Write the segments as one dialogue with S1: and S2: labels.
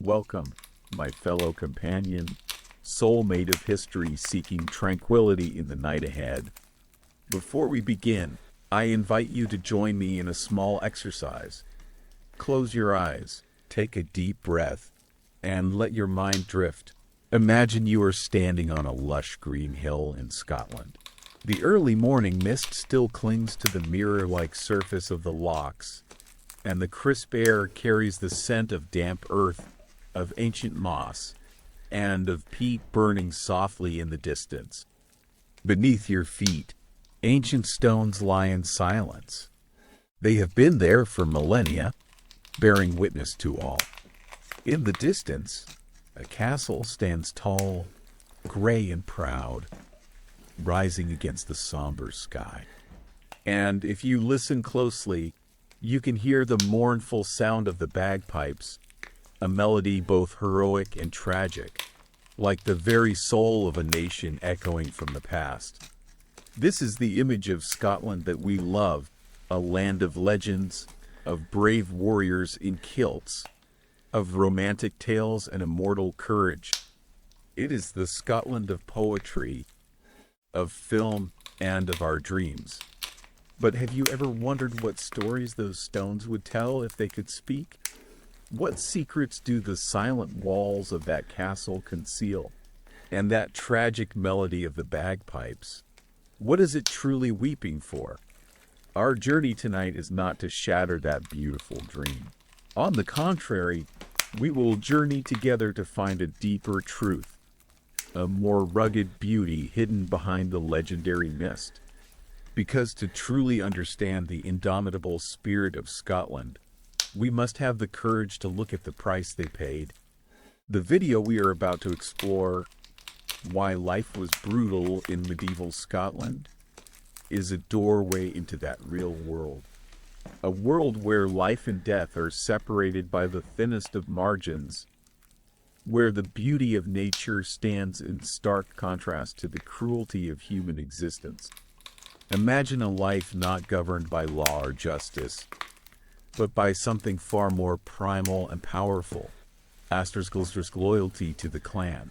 S1: Welcome, my fellow companion, soulmate of history seeking tranquility in the night ahead. Before we begin, I invite you to join me in a small exercise. Close your eyes, take a deep breath, and let your mind drift. Imagine you are standing on a lush green hill in Scotland. The early morning mist still clings to the mirror-like surface of the lochs, and the crisp air carries the scent of damp earth, of ancient moss, and of peat burning softly in the distance. Beneath your feet, ancient stones lie in silence. They have been there for millennia, bearing witness to all. In the distance, a castle stands tall, gray and proud, rising against the somber sky. And if you listen closely, you can hear the mournful sound of the bagpipes, a melody both heroic and tragic, like the very soul of a nation echoing from the past. This is the image of Scotland that we love, a land of legends, of brave warriors in kilts, of romantic tales and immortal courage. It is the Scotland of poetry, of film, and of our dreams. But have you ever wondered what stories those stones would tell if they could speak? What secrets do the silent walls of that castle conceal? And that tragic melody of the bagpipes, what is it truly weeping for? Our journey tonight is not to shatter that beautiful dream. On the contrary, we will journey together to find a deeper truth, a more rugged beauty hidden behind the legendary mist. Because to truly understand the indomitable spirit of Scotland, we must have the courage to look at the price they paid. The video we are about to explore, Why Life Was Brutal in Medieval Scotland, is a doorway into that real world. A world where life and death are separated by the thinnest of margins, where the beauty of nature stands in stark contrast to the cruelty of human existence. Imagine a life not governed by law or justice, but by something far more primal and powerful. * loyalty to the clan.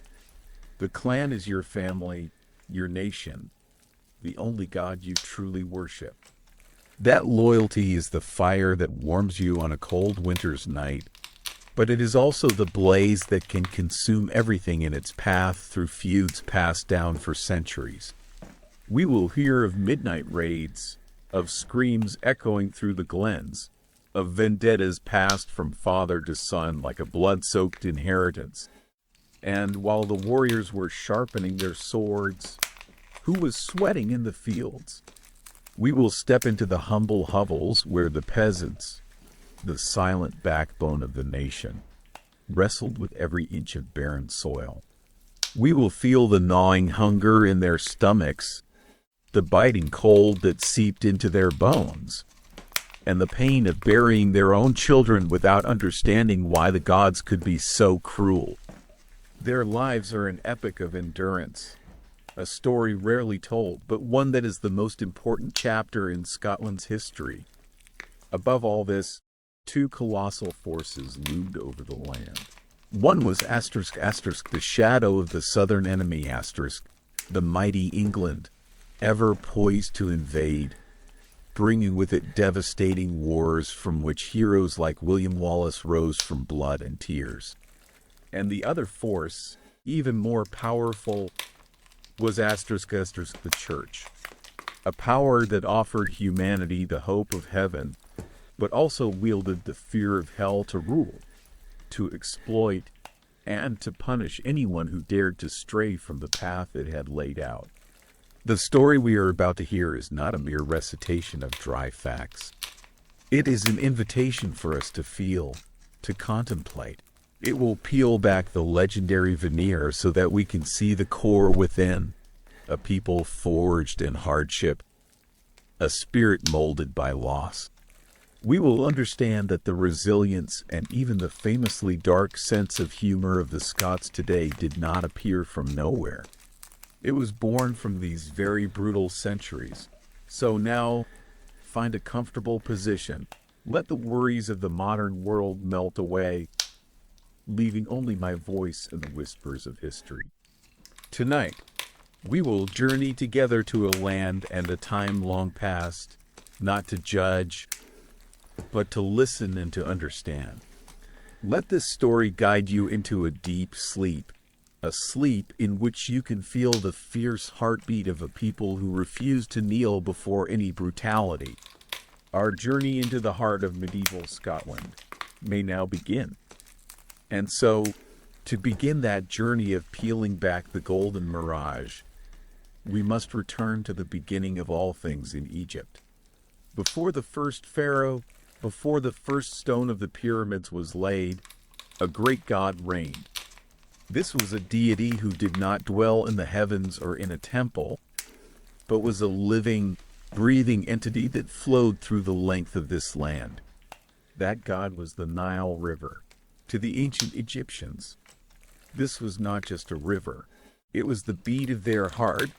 S1: The clan is your family, your nation, the only God you truly worship. That loyalty is the fire that warms you on a cold winter's night, but it is also the blaze that can consume everything in its path through feuds passed down for centuries. We will hear of midnight raids, of screams echoing through the glens, of vendettas passed from father to son like a blood-soaked inheritance. And while the warriors were sharpening their swords, who was sweating in the fields? We will step into the humble hovels where the peasants, the silent backbone of the nation, wrestled with every inch of barren soil. We will feel the gnawing hunger in their stomachs, the biting cold that seeped into their bones, and the pain of burying their own children without understanding why the gods could be so cruel. Their lives are an epic of endurance, a story rarely told, but one that is the most important chapter in Scotland's history. Above all this, two colossal forces loomed over the land. One was ***, the shadow of the southern enemy ***, the mighty England, ever poised to invade, bringing with it devastating wars from which heroes like William Wallace rose from blood and tears. And the other force, even more powerful, was ***, the Church, a power that offered humanity the hope of heaven, but also wielded the fear of hell to rule, to exploit, and to punish anyone who dared to stray from the path it had laid out. The story we are about to hear is not a mere recitation of dry facts. It is an invitation for us to feel, to contemplate. It will peel back the legendary veneer so that we can see the core within, a people forged in hardship, a spirit molded by loss. We will understand that the resilience and even the famously dark sense of humor of the Scots today did not appear from nowhere. It was born from these very brutal centuries. So now, find a comfortable position. Let the worries of the modern world melt away. leaving only my voice and the whispers of history. Tonight, we will journey together to a land and a time long past, not to judge, but to listen and to understand. Let this story guide you into a deep sleep, a sleep in which you can feel the fierce heartbeat of a people who refuse to kneel before any brutality. Our journey into the heart of medieval Scotland may now begin. And so, to begin that journey of peeling back the golden mirage, we must return to the beginning of all things in Egypt. Before the first pharaoh, before the first stone of the pyramids was laid, a great god reigned. This was a deity who did not dwell in the heavens or in a temple, but was a living, breathing entity that flowed through the length of this land. That god was the Nile River. To the ancient Egyptians, this was not just a river. It was the beat of their heart,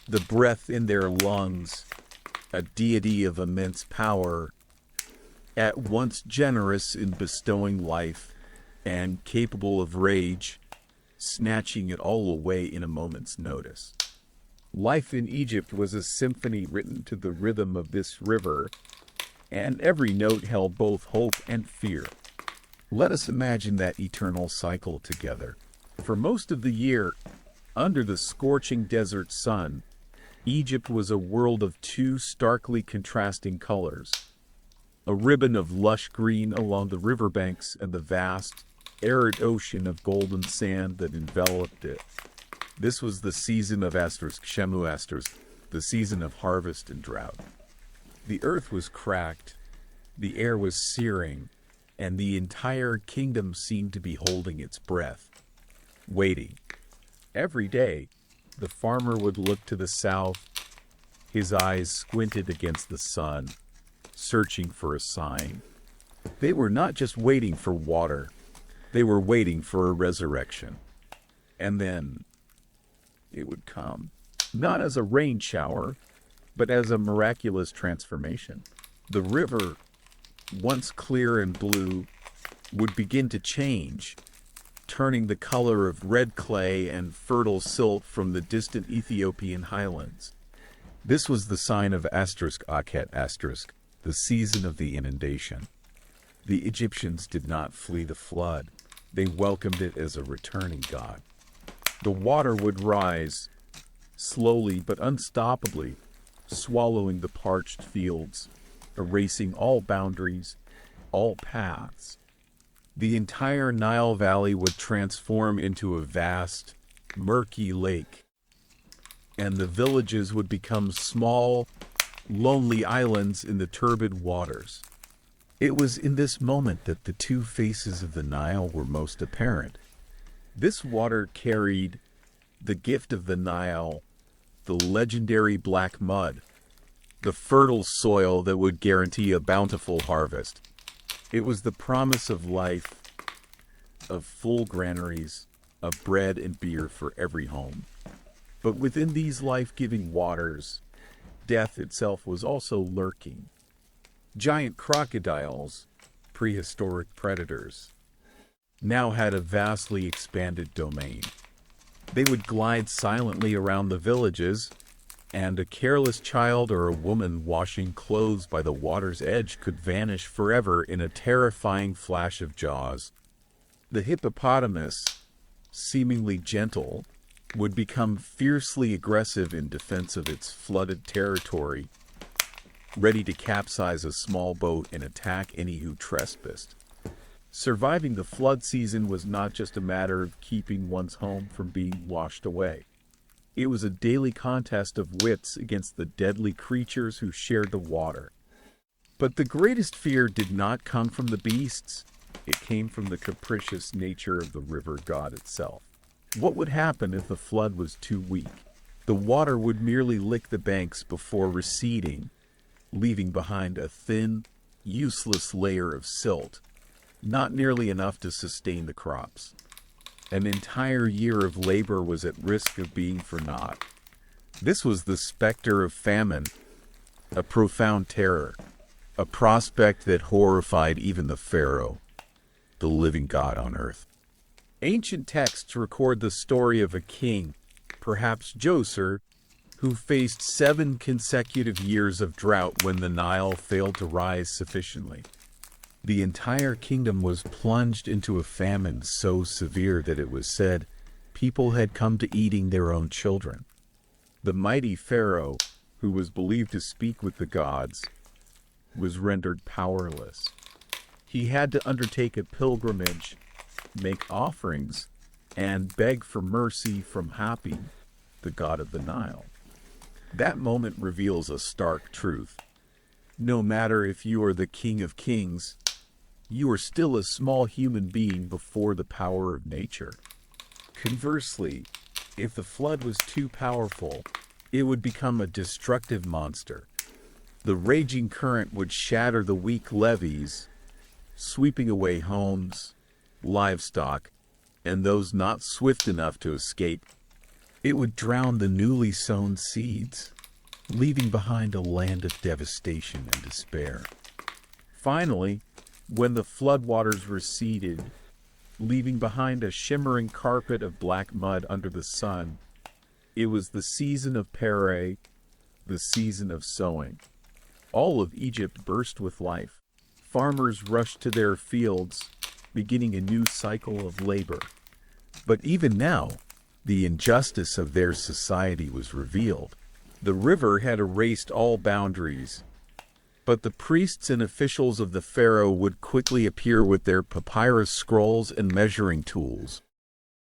S1: the breath in their lungs, a deity of immense power, at once generous in bestowing life and capable of rage, snatching it all away in a moment's notice. Life in Egypt was a symphony written to the rhythm of this river, and every note held both hope and fear. Let us imagine that eternal cycle together. For most of the year, under the scorching desert sun, Egypt was a world of two starkly contrasting colors. A ribbon of lush green along the riverbanks and the vast, arid ocean of golden sand that enveloped it. This was the season of the season of harvest and drought. The earth was cracked, the air was searing, and the entire kingdom seemed to be holding its breath, waiting. Every day, the farmer would look to the south, his eyes squinted against the sun, searching for a sign. They were not just waiting for water, they were waiting for a resurrection. And then it would come, not as a rain shower, but as a miraculous transformation. The river, once clear and blue, would begin to change, turning the color of red clay and fertile silt from the distant Ethiopian highlands. This was the sign of **, the season of the inundation. The Egyptians did not flee the flood. They welcomed it as a returning god. The water would rise, slowly but unstoppably, swallowing the parched fields, erasing all boundaries, all paths. The entire Nile Valley would transform into a vast, murky lake, and the villages would become small, lonely islands in the turbid waters. It was in this moment that the two faces of the Nile were most apparent. This water carried the gift of the Nile, the legendary black mud, the fertile soil that would guarantee a bountiful harvest. It was the promise of life, of full granaries, of bread and beer for every home. But within these life-giving waters, death itself was also lurking. Giant crocodiles, prehistoric predators, now had a vastly expanded domain. They would glide silently around the villages, and a careless child or a woman washing clothes by the water's edge could vanish forever in a terrifying flash of jaws. The hippopotamus, seemingly gentle, would become fiercely aggressive in defense of its flooded territory, ready to capsize a small boat and attack any who trespassed. Surviving the flood season was not just a matter of keeping one's home from being washed away. It was a daily contest of wits against the deadly creatures who shared the water. But the greatest fear did not come from the beasts. It came from the capricious nature of the river god itself. What would happen if the flood was too weak? The water would merely lick the banks before receding, leaving behind a thin, useless layer of silt, not nearly enough to sustain the crops. An entire year of labor was at risk of being for naught. This was the specter of famine, a profound terror, a prospect that horrified even the pharaoh, the living god on earth. Ancient texts record the story of a king, perhaps Djoser, who faced 7 consecutive years of drought when the Nile failed to rise sufficiently. The entire kingdom was plunged into a famine so severe that it was said people had come to eating their own children. The mighty pharaoh, who was believed to speak with the gods, was rendered powerless. He had to undertake a pilgrimage, make offerings, and beg for mercy from Hapi, the god of the Nile. That moment reveals a stark truth. No matter if you are the king of kings, you are still a small human being before the power of nature. Conversely, if the flood was too powerful, it would become a destructive monster. The raging current would shatter the weak levees, sweeping away homes, livestock, and those not swift enough to escape. It would drown the newly sown seeds, leaving behind a land of devastation and despair. Finally, when the floodwaters receded, leaving behind a shimmering carpet of black mud under the sun, it was the season of Pere, the season of sowing. All of Egypt burst with life. Farmers rushed to their fields, beginning a new cycle of labor. But even now, the injustice of their society was revealed. The river had erased all boundaries, but the priests and officials of the pharaoh would quickly appear with their papyrus scrolls and measuring tools.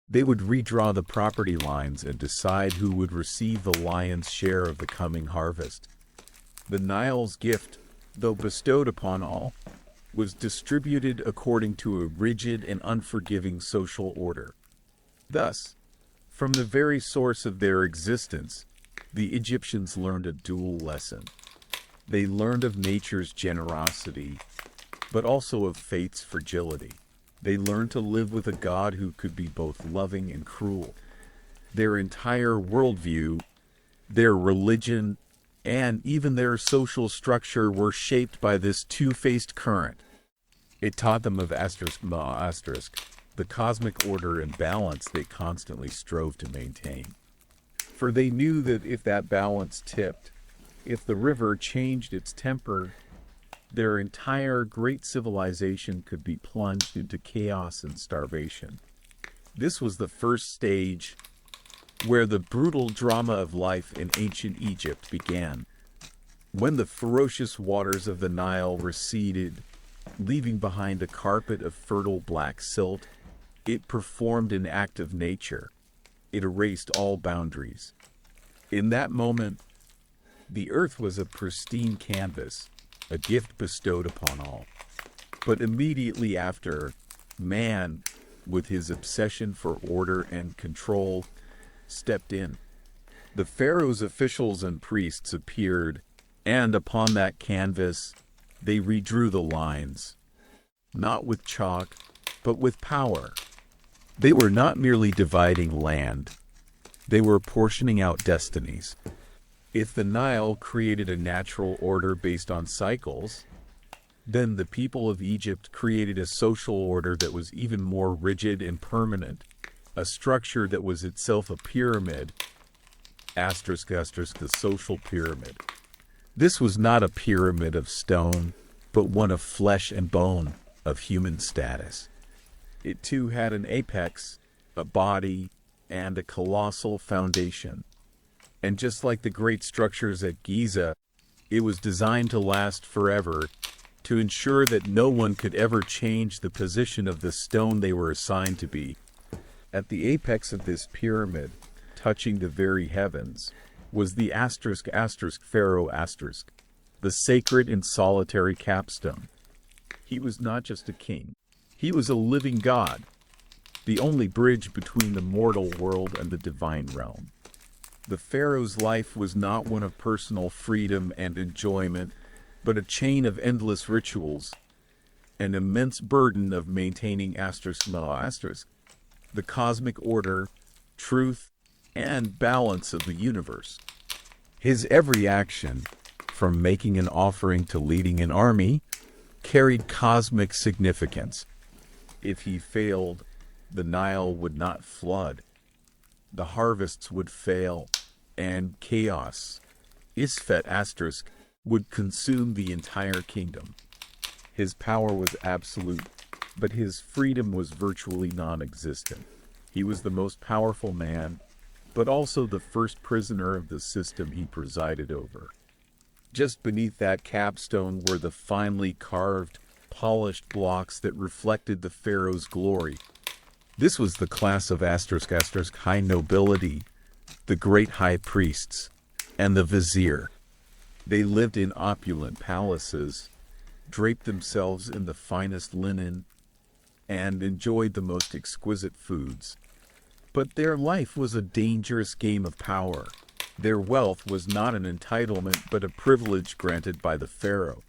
S1: They would redraw the property lines and decide who would receive the lion's share of the coming harvest. The Nile's gift, though bestowed upon all, was distributed according to a rigid and unforgiving social order. Thus, from the very source of their existence, the Egyptians learned a dual lesson. They learned of nature's generosity, but also of fate's fragility. They learned to live with a God who could be both loving and cruel. Their entire worldview, their religion, and even their social structure were shaped by this two-faced current. It taught them of the cosmic order and balance they constantly strove to maintain. For they knew that if that balance tipped, if the river changed its temper, their entire great civilization could be plunged into chaos and starvation. This was the first stage where the brutal drama of life in ancient Egypt began. When the ferocious waters of the Nile receded, leaving behind a carpet of fertile black silt, it performed an act of nature. It erased all boundaries. In that moment, the earth was a pristine canvas, a gift bestowed upon all. But immediately after, man, with his obsession for order and control, stepped in. The pharaoh's officials and priests appeared, and upon that canvas, they redrew the lines, not with chalk, but with power. They were not merely dividing land, they were portioning out destinies. If the Nile created a natural order based on cycles, then the people of Egypt created a social order that was even more rigid and permanent, a structure that was itself a pyramid, the social pyramid. This was not a pyramid of stone, but one of flesh and bone, of human status. It too had an apex, a body, and a colossal foundation. And just like the great structures at Giza, it was designed to last forever, to ensure that no one could ever change the position of the stone they were assigned to be. At the apex of this pyramid, touching the very heavens, was the pharaoh the sacred and solitary capstone. He was not just a king. He was a living god, the only bridge between the mortal world and the divine realm. The pharaoh's life was not one of personal freedom and enjoyment, but a chain of endless rituals, an immense burden of maintaining the cosmic order, truth, and balance of the universe. His every action, from making an offering to leading an army, carried cosmic significance. If he failed, The Nile would not flood, the harvests would fail, and chaos, Isfet asterisk, would consume the entire kingdom. His power was absolute, but his freedom was virtually non-existent. He was the most powerful man, but also the first prisoner of the system he presided over. Just beneath that capstone were the finely carved, polished blocks that reflected the pharaoh's glory. This was the class of high nobility, the great high priests, and the vizier. They lived in opulent palaces, draped themselves in the finest linen, and enjoyed the most exquisite foods. But their life was a dangerous game of power. Their wealth was not an entitlement but a privilege granted by the pharaoh.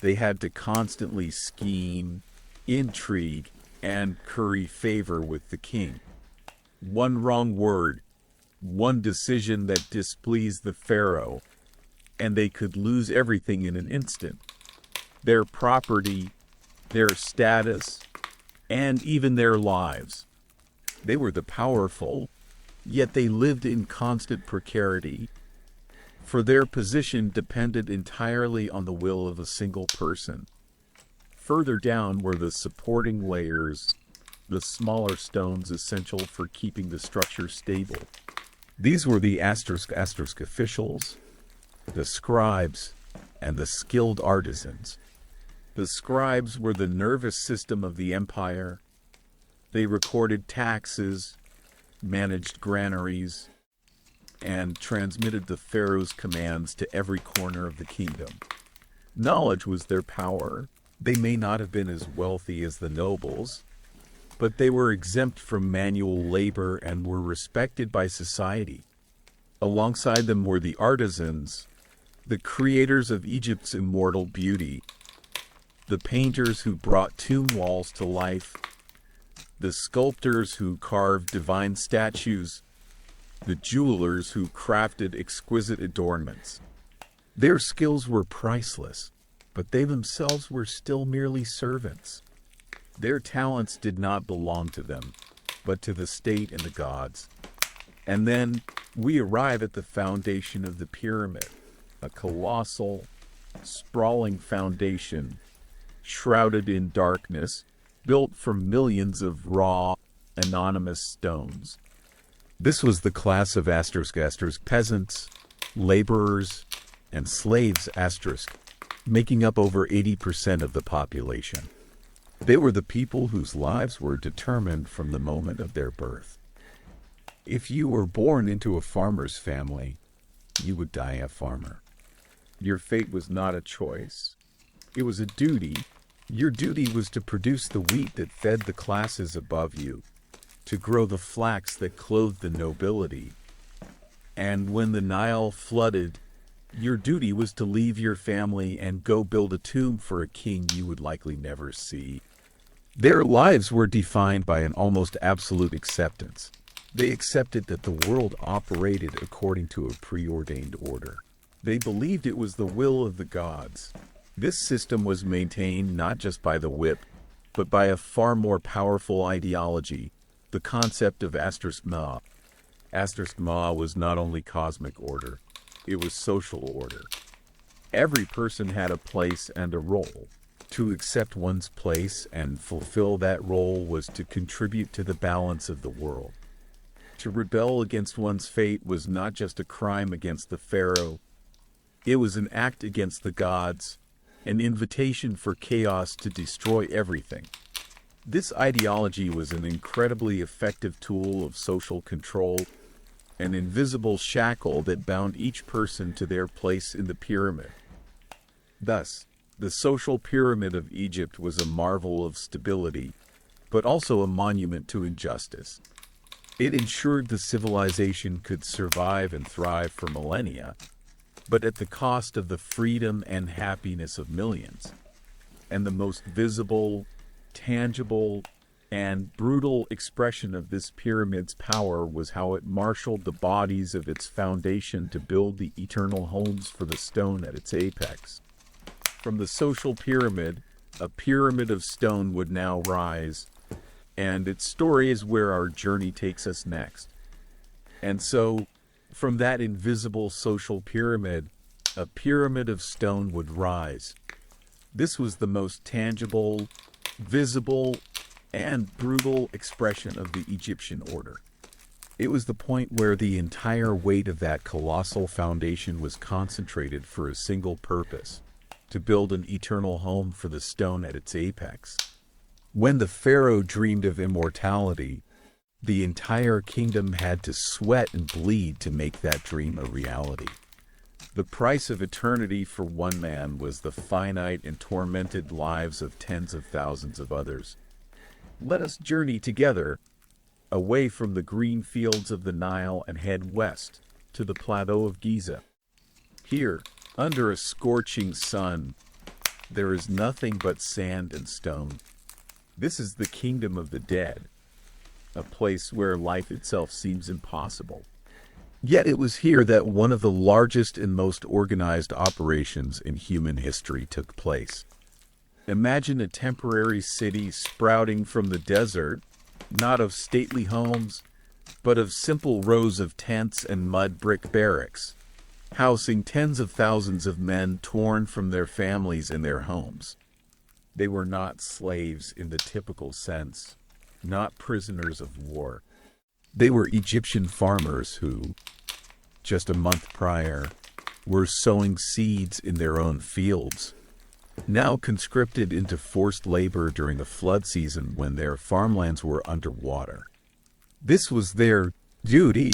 S1: They had to constantly scheme, intrigue, and curry favor with the king. One wrong word, one decision that displeased the pharaoh, and they could lose everything in an instant. Their property, their status, and even their lives. They were the powerful, yet they lived in constant precarity, for their position depended entirely on the will of a single person. Further down were the supporting layers, the smaller stones essential for keeping the structure stable. These were the officials, the scribes, and the skilled artisans. The scribes were the nervous system of the empire. They recorded taxes, managed granaries, and transmitted the pharaoh's commands to every corner of the kingdom. Knowledge was their power. They may not have been as wealthy as the nobles, but they were exempt from manual labor and were respected by society. Alongside them were the artisans, the creators of Egypt's immortal beauty, the painters who brought tomb walls to life, the sculptors who carved divine statues, the jewelers who crafted exquisite adornments. Their skills were priceless, but they themselves were still merely servants. Their talents did not belong to them, but to the state and the gods. And then we arrive at the foundation of the pyramid, a colossal, sprawling foundation, shrouded in darkness, built from millions of raw, anonymous stones. This was the class of peasants, laborers, and slaves making up over 80% of the population. They were the people whose lives were determined from the moment of their birth. If you were born into a farmer's family, you would die a farmer. Your fate was not a choice. It was a duty. Your duty was to produce the wheat that fed the classes above you, to grow the flax that clothed the nobility. And when the Nile flooded, your duty was to leave your family and go build a tomb for a king you would likely never see. Their lives were defined by an almost absolute acceptance. They accepted that the world operated according to a preordained order. They believed it was the will of the gods. This system was maintained not just by the whip, but by a far more powerful ideology, the concept of Ma. Ma was not only cosmic order, it was social order. Every person had a place and a role. To accept one's place and fulfill that role was to contribute to the balance of the world. To rebel against one's fate was not just a crime against the pharaoh, it was an act against the gods, an invitation for chaos to destroy everything. This ideology was an incredibly effective tool of social control, an invisible shackle that bound each person to their place in the pyramid. Thus, the social pyramid of Egypt was a marvel of stability, but also a monument to injustice. It ensured the civilization could survive and thrive for millennia, but at the cost of the freedom and happiness of millions. And the most visible, tangible, and brutal expression of this pyramid's power was how it marshaled the bodies of its foundation to build the eternal homes for the stone at its apex. From the social pyramid, a pyramid of stone would now rise, and its story is where our journey takes us next. And so, from that invisible social pyramid, a pyramid of stone would rise. This was the most tangible, visible, and brutal expression of the Egyptian order. It was the point where the entire weight of that colossal foundation was concentrated for a single purpose: to build an eternal home for the stone at its apex. When the pharaoh dreamed of immortality, the entire kingdom had to sweat and bleed to make that dream a reality. The price of eternity for one man was the finite and tormented lives of tens of thousands of others. Let us journey together, away from the green fields of the Nile, and head west to the plateau of Giza. Here, under a scorching sun, there is nothing but sand and stone. This is the kingdom of the dead, a place where life itself seems impossible. Yet it was here that one of the largest and most organized operations in human history took place. Imagine a temporary city sprouting from the desert, not of stately homes, but of simple rows of tents and mud brick barracks, housing tens of thousands of men torn from their families and their homes. They were not slaves in the typical sense, not prisoners of war. They were Egyptian farmers who, just a month prior, were sowing seeds in their own fields, now conscripted into forced labor during the flood season when their farmlands were underwater. This was their duty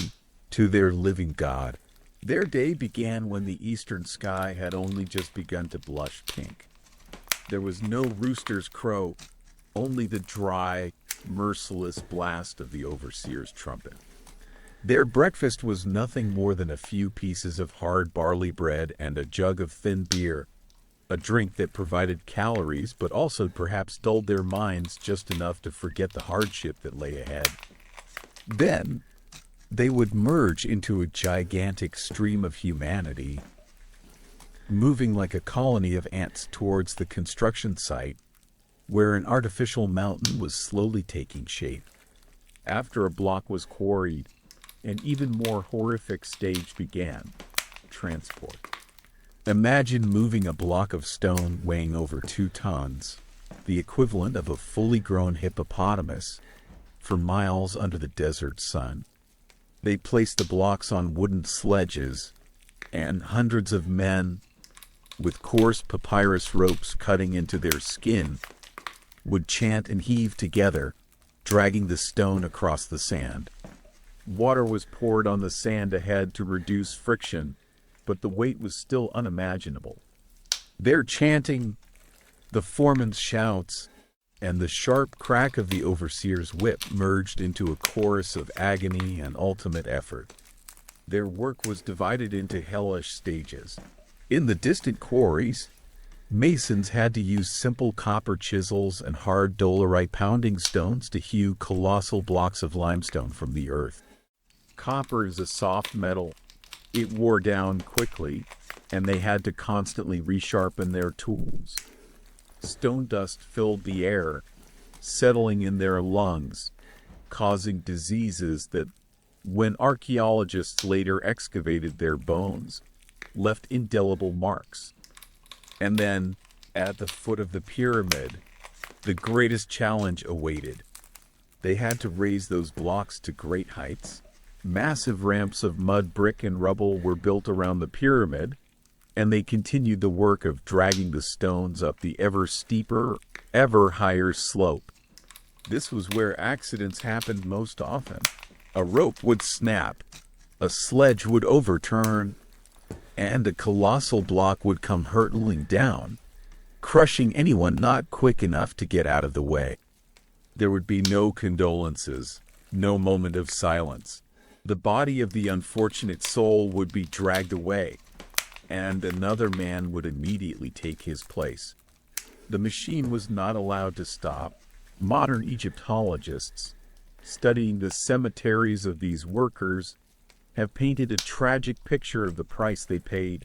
S1: to their living God. Their day began when the eastern sky had only just begun to blush pink. There was no rooster's crow, only the dry, merciless blast of the overseer's trumpet. Their breakfast was nothing more than a few pieces of hard barley bread and a jug of thin beer, a drink that provided calories but also perhaps dulled their minds just enough to forget the hardship that lay ahead. Then, they would merge into a gigantic stream of humanity, moving like a colony of ants towards the construction site, where an artificial mountain was slowly taking shape. After a block was quarried, an even more horrific stage began: transport. Imagine moving a block of stone weighing over 2 tons, the equivalent of a fully grown hippopotamus, for miles under the desert sun. They placed the blocks on wooden sledges, and hundreds of men, with coarse papyrus ropes cutting into their skin, would chant and heave together, dragging the stone across the sand. Water was poured on the sand ahead to reduce friction, but the weight was still unimaginable. Their chanting, the foreman's shouts, and the sharp crack of the overseer's whip merged into a chorus of agony and ultimate effort. Their work was divided into hellish stages. In the distant quarries, masons had to use simple copper chisels and hard dolerite pounding stones to hew colossal blocks of limestone from the earth. Copper is a soft metal. It wore down quickly, and they had to constantly resharpen their tools. Stone dust filled the air, settling in their lungs, causing diseases that, when archaeologists later excavated their bones, left indelible marks. And then, at the foot of the pyramid, the greatest challenge awaited. They had to raise those blocks to great heights. Massive ramps of mud, brick, and rubble were built around the pyramid, and they continued the work of dragging the stones up the ever steeper, ever higher slope. This was where accidents happened most often. A rope would snap, a sledge would overturn, and a colossal block would come hurtling down, crushing anyone not quick enough to get out of the way. There would be no condolences, no moment of silence. The body of the unfortunate soul would be dragged away, and another man would immediately take his place. The machine was not allowed to stop. Modern Egyptologists, studying the cemeteries of these workers, have painted a tragic picture of the price they paid.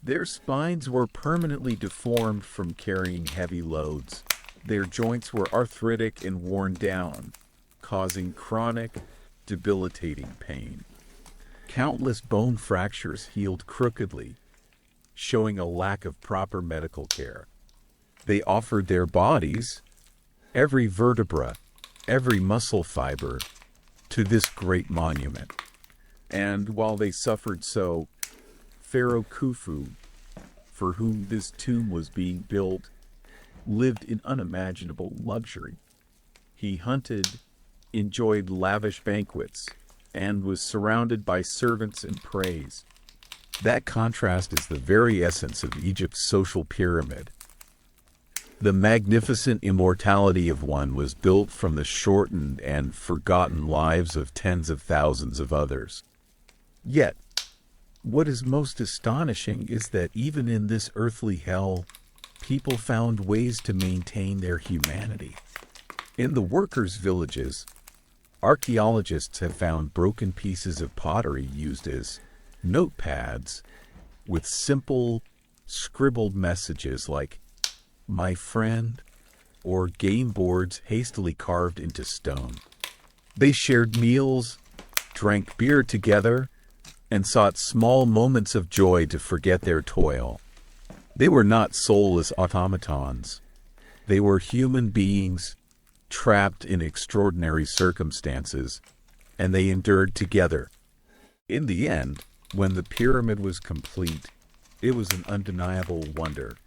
S1: Their spines were permanently deformed from carrying heavy loads. Their joints were arthritic and worn down, causing chronic, debilitating pain. Countless bone fractures healed crookedly, showing a lack of proper medical care. They offered their bodies, every vertebra, every muscle fiber, to this great monument. And while they suffered so, Pharaoh Khufu, for whom this tomb was being built, lived in unimaginable luxury. He hunted, enjoyed lavish banquets, and was surrounded by servants and praise. That contrast is the very essence of Egypt's social pyramid. The magnificent immortality of one was built from the shortened and forgotten lives of tens of thousands of others. Yet, what is most astonishing is that even in this earthly hell, people found ways to maintain their humanity. In the workers' villages, archaeologists have found broken pieces of pottery used as notepads with simple, scribbled messages like, "My friend," or game boards hastily carved into stone. They shared meals, drank beer together, and sought small moments of joy to forget their toil. They were not soulless automatons. They were human beings, trapped in extraordinary circumstances, and they endured together. In the end, when the pyramid was complete, it was an undeniable wonder,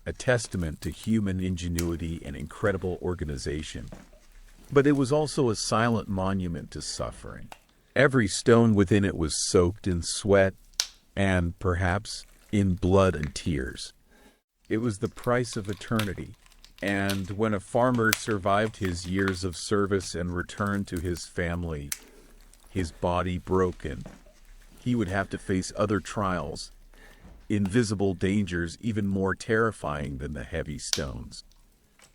S1: a testament to human ingenuity and incredible organization. But it was also a silent monument to suffering. Every stone within it was soaked in sweat and, perhaps, in blood and tears. It was the price of eternity. And when a farmer survived his years of service and returned to his family, his body broken, he would have to face other trials, invisible dangers even more terrifying than the heavy stones.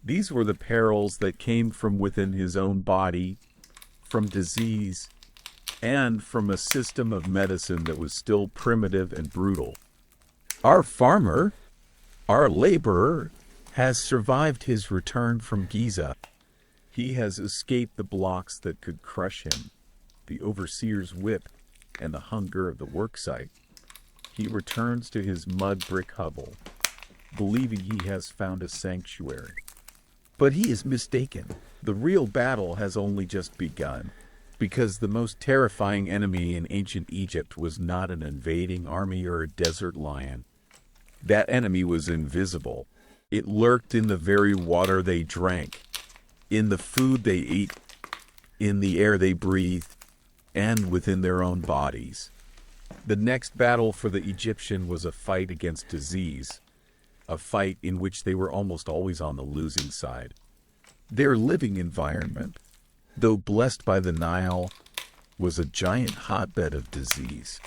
S1: These were the perils that came from within his own body, from disease, and from a system of medicine that was still primitive and brutal. Our farmer, our laborer, has survived his return from Giza. He has escaped the blocks that could crush him, the overseer's whip, and the hunger of the worksite. He returns to his mud brick hovel, believing he has found a sanctuary. But he is mistaken. The real battle has only just begun, because the most terrifying enemy in ancient Egypt was not an invading army or a desert lion. That enemy was invisible. It lurked in the very water they drank, in the food they ate, in the air they breathed, and within their own bodies. The next battle for the Egyptian was a fight against disease, a fight in which they were almost always on the losing side. Their living environment, though blessed by the Nile, was a giant hotbed of disease.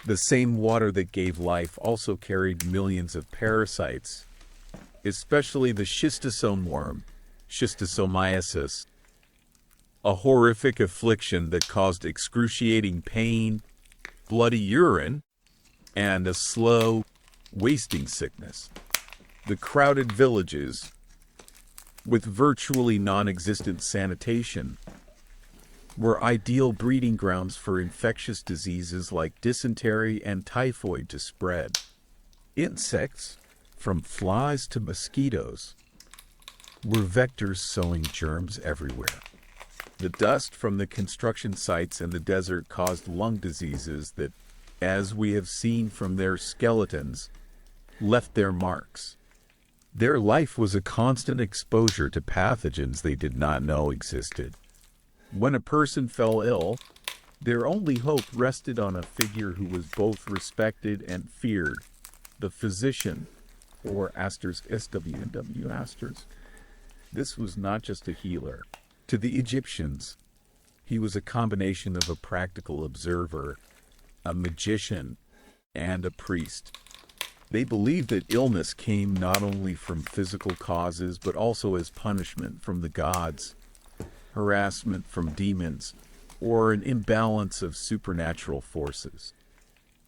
S1: The same water that gave life also carried millions of parasites, especially the schistosome worm, schistosomiasis, a horrific affliction that caused excruciating pain, bloody urine, and a slow, wasting sickness. The crowded villages, with virtually non-existent sanitation, were ideal breeding grounds for infectious diseases like dysentery and typhoid to spread. Insects, from flies to mosquitoes, were vectors sowing germs everywhere. The dust from the construction sites in the desert caused lung diseases that, as we have seen from their skeletons, left their marks. Their life was a constant exposure to pathogens they did not know existed. When a person fell ill, their only hope rested on a figure who was both respected and feared, the physician, or Asters, SWNW Asters. This was not just a healer. To the Egyptians, he was a combination of a practical observer, a magician, and a priest. They believed that illness came not only from physical causes, but also as punishment from the gods, harassment from demons, or an imbalance of supernatural forces.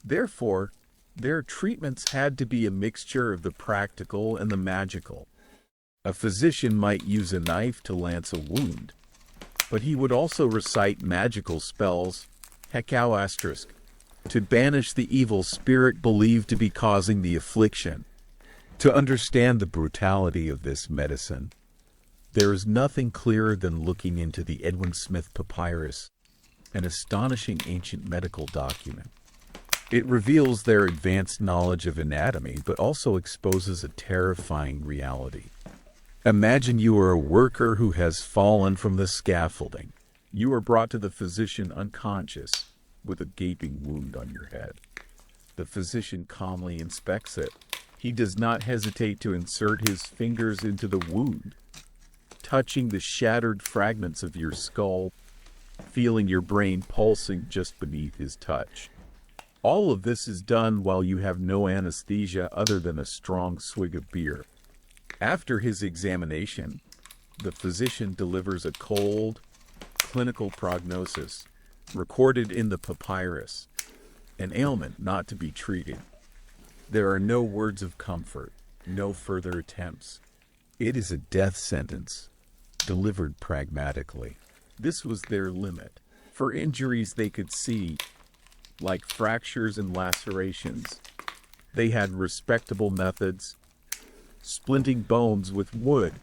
S1: Therefore, their treatments had to be a mixture of the practical and the magical. A physician might use a knife to lance a wound, but he would also recite magical spells, hekau*, to banish the evil spirit believed to be causing the affliction. To understand the brutality of this medicine, there is nothing clearer than looking into the Edwin Smith Papyrus, an astonishing ancient medical document. It reveals their advanced knowledge of anatomy, but also exposes a terrifying reality. Imagine you are a worker who has fallen from the scaffolding. You are brought to the physician unconscious, with a gaping wound on your head. The physician calmly inspects it. He does not hesitate to insert his fingers into the wound, touching the shattered fragments of your skull, feeling your brain pulsing just beneath his touch. All of this is done while you have no anesthesia other than a strong swig of beer. After his examination, the physician delivers a cold, clinical prognosis, recorded in the papyrus, an ailment not to be treated. There are no words of comfort, no further attempts. It is a death sentence, delivered pragmatically. This was their limit. For injuries they could see, like fractures and lacerations, they had respectable methods: splinting bones with wood,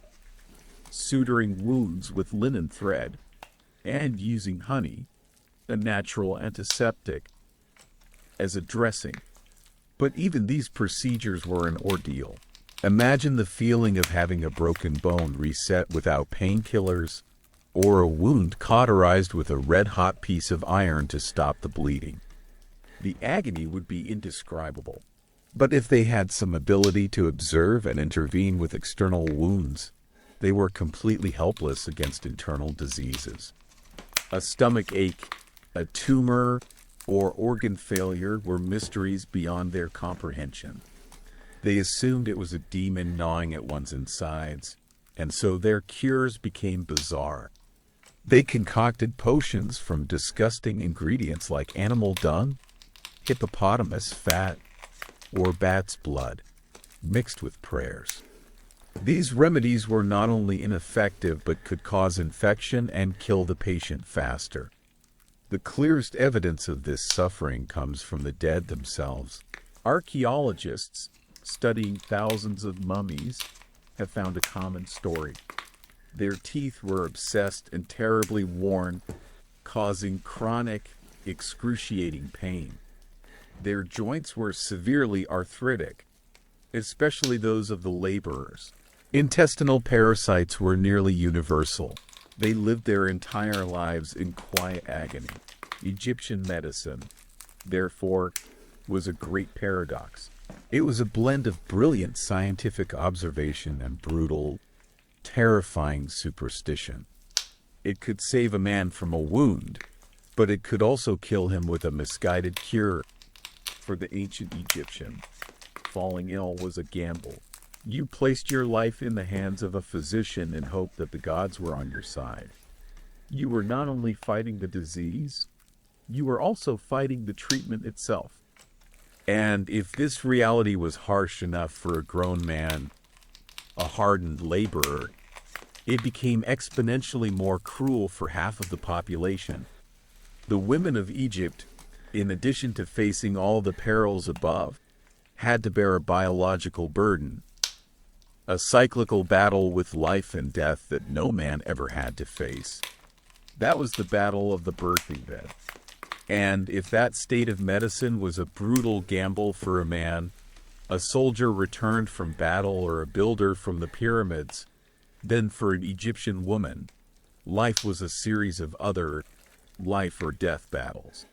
S1: suturing wounds with linen thread, and using honey, a natural antiseptic, as a dressing. But even these procedures were an ordeal. Imagine the feeling of having a broken bone reset without painkillers, or a wound cauterized with a red-hot piece of iron to stop the bleeding. The agony would be indescribable. But if they had some ability to observe and intervene with external wounds, they were completely helpless against internal diseases. A stomach ache, a tumor, or organ failure were mysteries beyond their comprehension. They assumed it was a demon gnawing at one's insides, and so their cures became bizarre. They concocted potions from disgusting ingredients like animal dung, hippopotamus fat, or bat's blood, mixed with prayers. These remedies were not only ineffective but could cause infection and kill the patient faster. The clearest evidence of this suffering comes from the dead themselves. Archaeologists, studying thousands of mummies, have found a common story. Their teeth were obsessed and terribly worn, causing chronic, excruciating pain. Their joints were severely arthritic, especially those of the laborers. Intestinal parasites were nearly universal. They lived their entire lives in quiet agony. Egyptian medicine, therefore, was a great paradox. It was a blend of brilliant scientific observation and brutal, terrifying superstition. It could save a man from a wound, but it could also kill him with a misguided cure. For the ancient Egyptian, falling ill was a gamble. You placed your life in the hands of a physician in hope that the gods were on your side. You were not only fighting the disease, you were also fighting the treatment itself. And if this reality was harsh enough for a grown man, a hardened laborer, it became exponentially more cruel for half of the population. The women of Egypt, in addition to facing all the perils above, had to bear a biological burden, a cyclical battle with life and death that no man ever had to face. That was the battle of the birthing bed. And if that state of medicine was a brutal gamble for a man, a soldier returned from battle, or a builder from the pyramids, then for an Egyptian woman, life was a series of other life or death battles.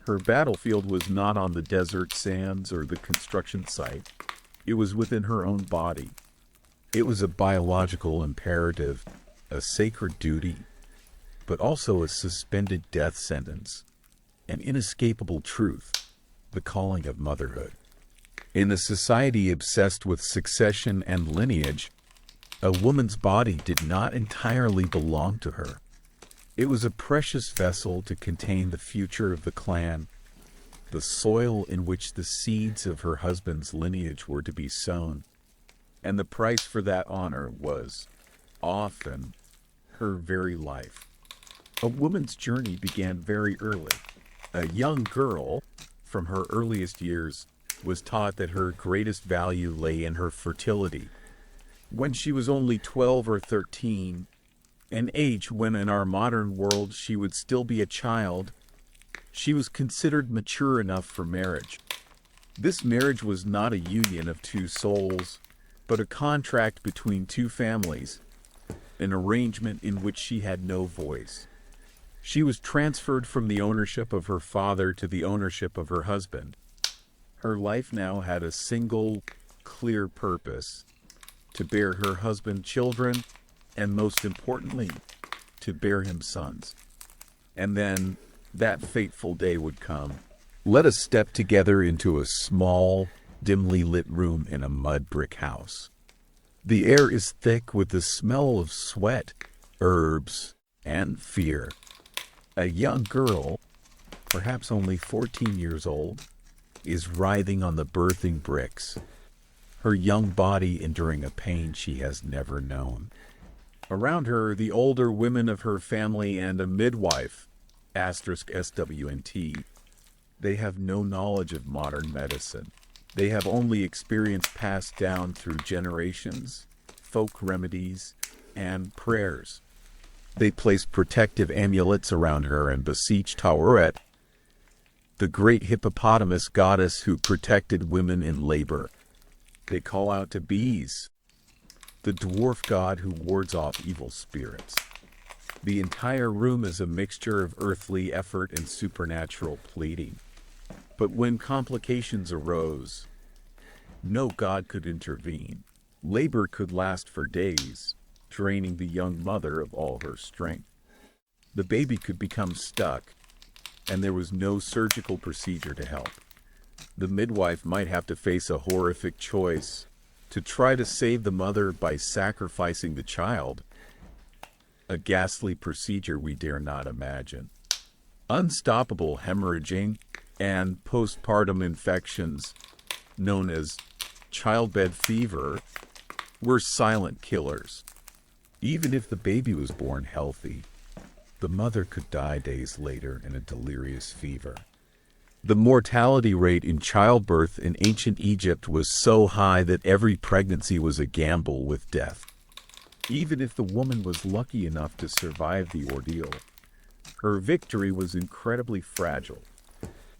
S1: Her battlefield was not on the desert sands or the construction site. It was within her own body. It was a biological imperative, a sacred duty, but also a suspended death sentence, an inescapable truth, the calling of motherhood. In a society obsessed with succession and lineage, a woman's body did not entirely belong to her. It was a precious vessel to contain the future of the clan, the soil in which the seeds of her husband's lineage were to be sown. and the price for that honor was often her very life. A woman's journey began very early. A young girl, from her earliest years, was taught that her greatest value lay in her fertility. When she was only 12 or 13, an age when in our modern world she would still be a child, she was considered mature enough for marriage. This marriage was not a union of two souls, but a contract between two families, an arrangement in which she had no voice. She was transferred from the ownership of her father to the ownership of her husband. Her life now had a single, clear purpose: to bear her husband children, and most importantly, to bear him sons. And then that fateful day would come. Let us step together into a small, dimly lit room in a mud brick house. The air is thick with the smell of sweat, herbs, and fear. A young girl, perhaps only 14 years old, is writhing on the birthing bricks, her young body enduring a pain she has never known. Around her, the older women of her family and a midwife, *SWNT. They have no knowledge of modern medicine. They have only experience passed down through generations, folk remedies, and prayers. They place protective amulets around her and beseech Taweret, the great hippopotamus goddess who protected women in labor. They call out to bees, the dwarf god who wards off evil spirits. The entire room is a mixture of earthly effort and supernatural pleading. But when complications arose, no god could intervene. Labor could last for days, draining the young mother of all her strength. The baby could become stuck, and there was no surgical procedure to help. The midwife might have to face a horrific choice: to try to save the mother by sacrificing the child, a ghastly procedure we dare not imagine. Unstoppable hemorrhaging and postpartum infections, known as childbed fever, were silent killers. Even if the baby was born healthy, the mother could die days later in a delirious fever. The mortality rate in childbirth in ancient Egypt was so high that every pregnancy was a gamble with death. Even if the woman was lucky enough to survive the ordeal, her victory was incredibly fragile.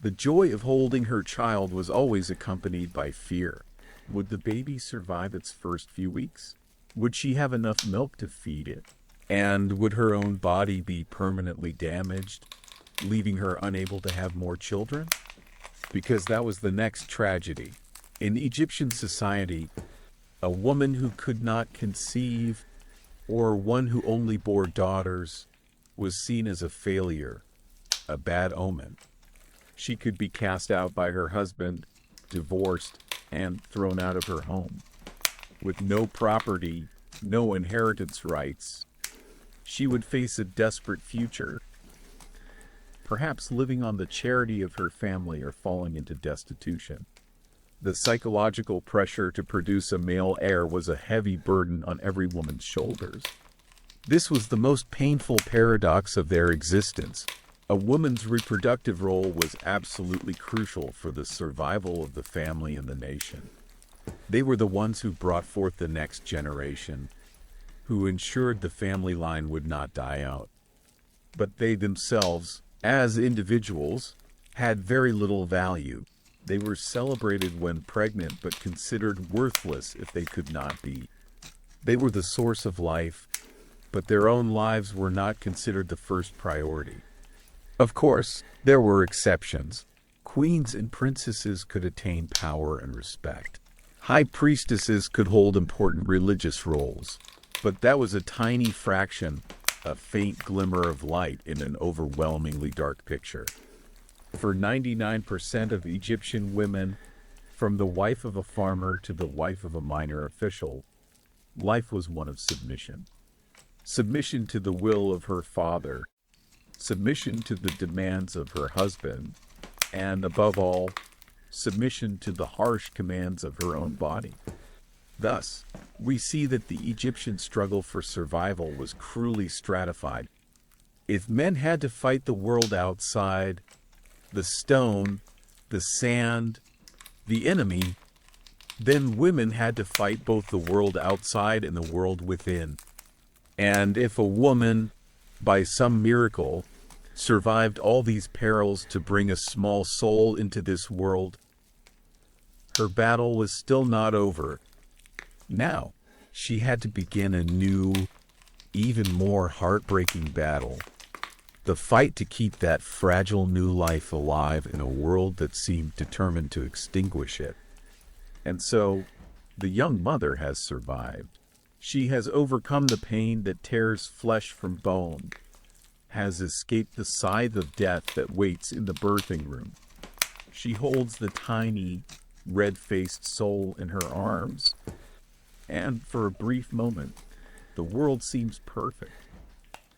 S1: The joy of holding her child was always accompanied by fear. Would the baby survive its first few weeks? Would she have enough milk to feed it? And would her own body be permanently damaged, leaving her unable to have more children? Because that was the next tragedy. In Egyptian society, a woman who could not conceive, or one who only bore daughters, was seen as a failure, a bad omen. She could be cast out by her husband, divorced, and thrown out of her home. With no property, no inheritance rights, she would face a desperate future, perhaps living on the charity of her family or falling into destitution. The psychological pressure to produce a male heir was a heavy burden on every woman's shoulders. This was the most painful paradox of their existence. A woman's reproductive role was absolutely crucial for the survival of the family and the nation. They were the ones who brought forth the next generation, who ensured the family line would not die out. But they themselves, as individuals, had very little value. They were celebrated when pregnant, but considered worthless if they could not be. They were the source of life, but their own lives were not considered the first priority. Of course, there were exceptions. Queens and princesses could attain power and respect. High priestesses could hold important religious roles. But that was a tiny fraction, a faint glimmer of light in an overwhelmingly dark picture. For 99% of Egyptian women, from the wife of a farmer to the wife of a minor official, life was one of submission. Submission to the will of her father, submission to the demands of her husband, and above all, submission to the harsh commands of her own body. Thus, we see that the Egyptian struggle for survival was cruelly stratified. If men had to fight the world outside, the stone, the sand, the enemy, then women had to fight both the world outside and the world within. And if a woman, by some miracle, survived all these perils to bring a small soul into this world, her battle was still not over. Now, she had to begin a new, even more heartbreaking battle. The fight to keep that fragile new life alive in a world that seemed determined to extinguish it. And so, the young mother has survived. She has overcome the pain that tears flesh from bone, has escaped the scythe of death that waits in the birthing room. She holds the tiny, red-faced soul in her arms, and for a brief moment, the world seems perfect.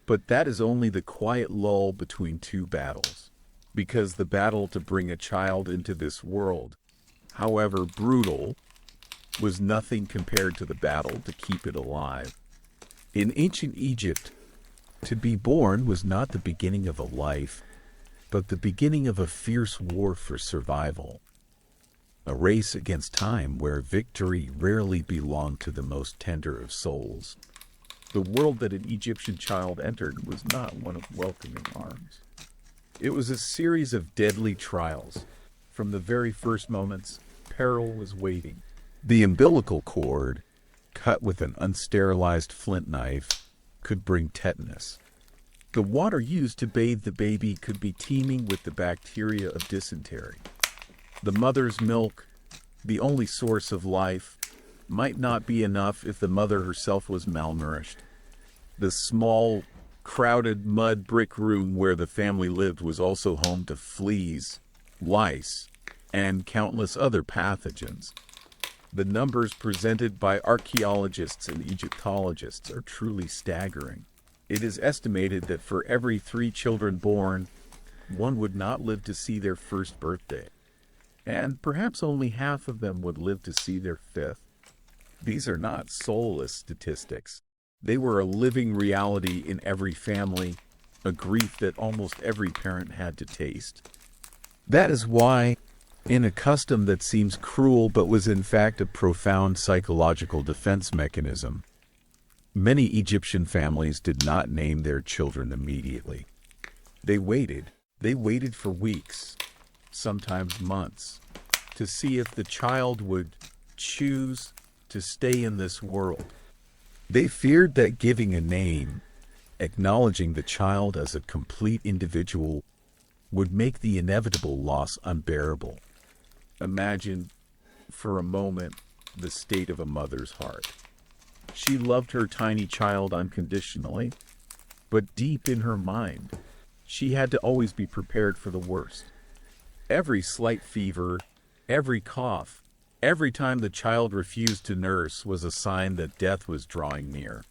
S1: But that is only the quiet lull between two battles, because the battle to bring a child into this world, however brutal, was nothing compared to the battle to keep it alive. In ancient Egypt, to be born was not the beginning of a life, but the beginning of a fierce war for survival. A race against time where victory rarely belonged to the most tender of souls. The world that an Egyptian child entered was not one of welcoming arms. It was a series of deadly trials. From the very first moments, peril was waiting. The umbilical cord, cut with an unsterilized flint knife, could bring tetanus. The water used to bathe the baby could be teeming with the bacteria of dysentery. The mother's milk, the only source of life, might not be enough if the mother herself was malnourished. The small, crowded mud brick room where the family lived was also home to fleas, lice, and countless other pathogens. The numbers presented by archaeologists and Egyptologists are truly staggering. It is estimated that for every 3 children born, one would not live to see their first birthday, and perhaps only half of them would live to see their 5th. These are not soulless statistics. They were a living reality in every family, a grief that almost every parent had to taste. That is why, in a custom that seems cruel but was in fact a profound psychological defense mechanism, many Egyptian families did not name their children immediately. They waited for weeks, sometimes months, to see if the child would choose to stay in this world. They feared that giving a name, acknowledging the child as a complete individual, would make the inevitable loss unbearable. Imagine, for a moment, the state of a mother's heart. She loved her tiny child unconditionally, but deep in her mind, she had to always be prepared for the worst. Every slight fever, every cough, every time the child refused to nurse was a sign that death was drawing near.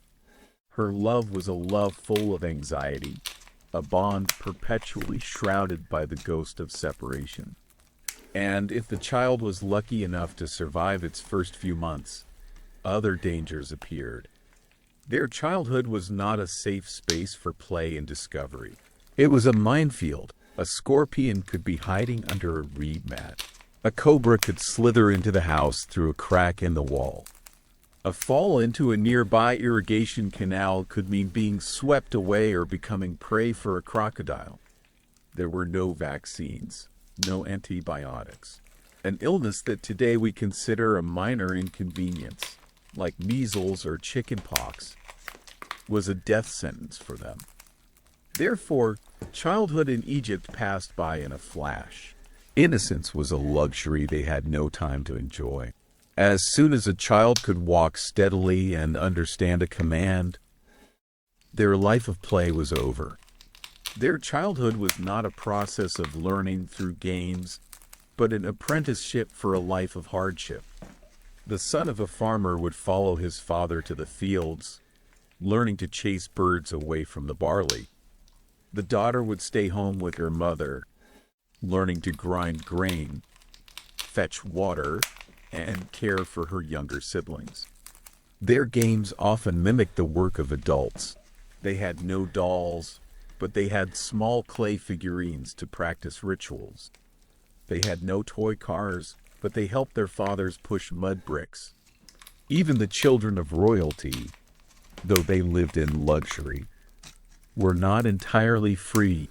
S1: Her love was a love full of anxiety, a bond perpetually shrouded by the ghost of separation. And if the child was lucky enough to survive its first few months, other dangers appeared. Their childhood was not a safe space for play and discovery. It was a minefield. A scorpion could be hiding under a reed mat. A cobra could slither into the house through a crack in the wall. A fall into a nearby irrigation canal could mean being swept away or becoming prey for a crocodile. There were no vaccines, no antibiotics. An illness that today we consider a minor inconvenience, like measles or chickenpox, was a death sentence for them. Therefore, childhood in Egypt passed by in a flash. Innocence was a luxury they had no time to enjoy. As soon as a child could walk steadily and understand a command, their life of play was over. Their childhood was not a process of learning through games, but an apprenticeship for a life of hardship. The son of a farmer would follow his father to the fields, learning to chase birds away from the barley. The daughter would stay home with her mother, learning to grind grain, fetch water, and care for her younger siblings. Their games often mimicked the work of adults. They had no dolls, but they had small clay figurines to practice rituals. They had no toy cars, but they helped their fathers push mud bricks. Even the children of royalty, though they lived in luxury, were not entirely free.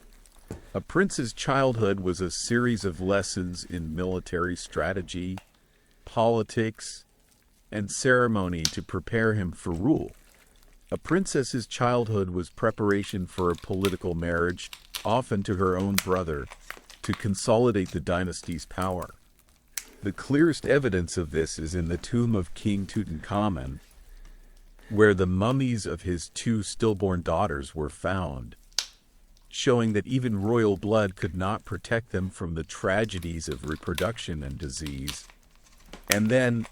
S1: A prince's childhood was a series of lessons in military strategy, politics, and ceremony to prepare him for rule. A princess's childhood was preparation for a political marriage, often to her own brother, to consolidate the dynasty's power. The clearest evidence of this is in the tomb of King Tutankhamun, where the mummies of his two stillborn daughters were found, showing that even royal blood could not protect them from the tragedies of reproduction and disease. And then,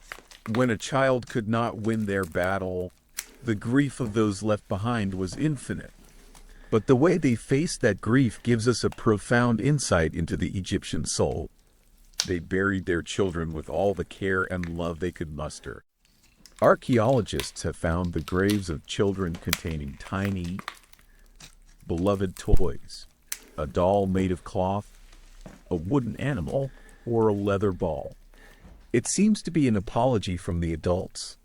S1: when a child could not win their battle, the grief of those left behind was infinite. But the way they faced that grief gives us a profound insight into the Egyptian soul. They buried their children with all the care and love they could muster. Archaeologists have found the graves of children containing tiny, beloved toys, a doll made of cloth, a wooden animal, or a leather ball. It seems to be an apology from the adults,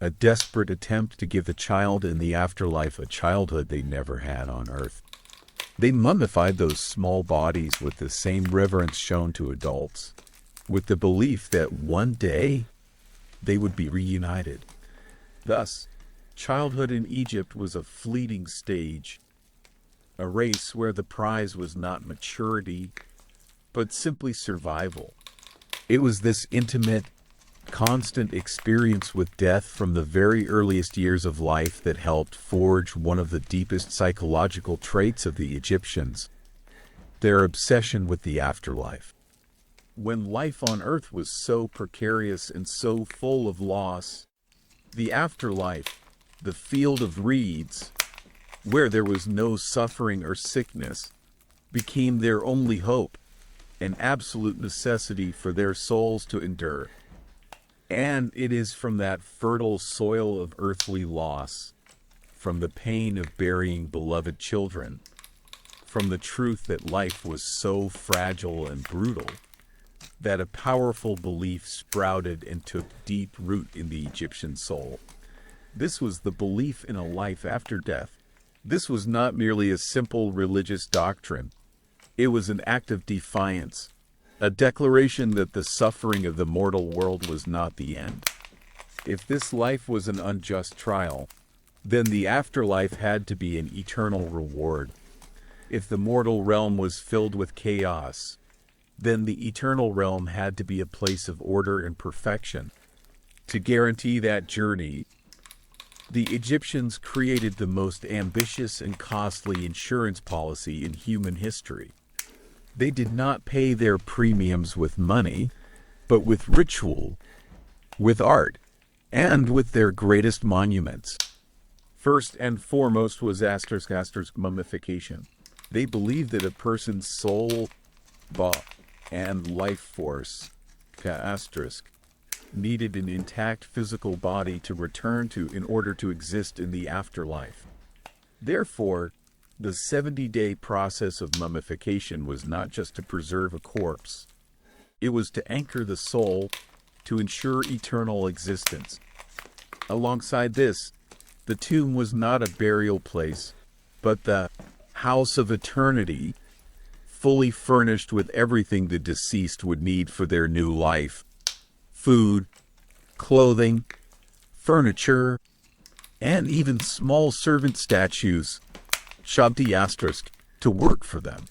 S1: a desperate attempt to give the child in the afterlife a childhood they never had on earth. They mummified those small bodies with the same reverence shown to adults, with the belief that one day they would be reunited. Thus, childhood in Egypt was a fleeting stage, a race where the prize was not maturity, but simply survival. It was this intimate, constant experience with death from the very earliest years of life that helped forge one of the deepest psychological traits of the Egyptians, their obsession with the afterlife. When life on earth was so precarious and so full of loss, the afterlife, the field of reeds, where there was no suffering or sickness, became their only hope, an absolute necessity for their souls to endure. And it is from that fertile soil of earthly loss, from the pain of burying beloved children, from the truth that life was so fragile and brutal, that a powerful belief sprouted and took deep root in the Egyptian soul. This was the belief in a life after death. This was not merely a simple religious doctrine. It was an act of defiance, a declaration that the suffering of the mortal world was not the end. If this life was an unjust trial, then the afterlife had to be an eternal reward. If the mortal realm was filled with chaos, then the eternal realm had to be a place of order and perfection. To guarantee that journey, the Egyptians created the most ambitious and costly insurance policy in human history. They did not pay their premiums with money, but with ritual, with art, and with their greatest monuments. First and foremost was mummification. They believed that a person's soul, and life force, needed an intact physical body to return to in order to exist in the afterlife. Therefore, the 70-day process of mummification was not just to preserve a corpse. It was to anchor the soul, to ensure eternal existence. Alongside this, the tomb was not a burial place, but the house of eternity, fully furnished with everything the deceased would need for their new life: food, clothing, furniture, and even small servant statues, to work for them.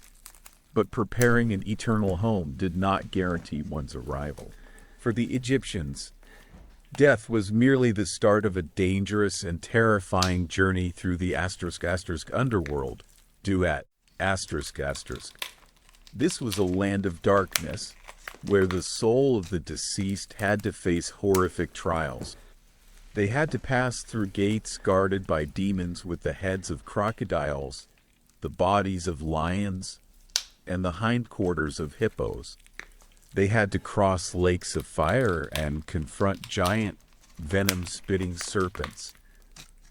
S1: But preparing an eternal home did not guarantee one's arrival. For the Egyptians, death was merely the start of a dangerous and terrifying journey through the underworld, Duat. This was a land of darkness, where the soul of the deceased had to face horrific trials. They had to pass through gates guarded by demons with the heads of crocodiles, the bodies of lions, and the hindquarters of hippos. They had to cross lakes of fire and confront giant, venom-spitting serpents.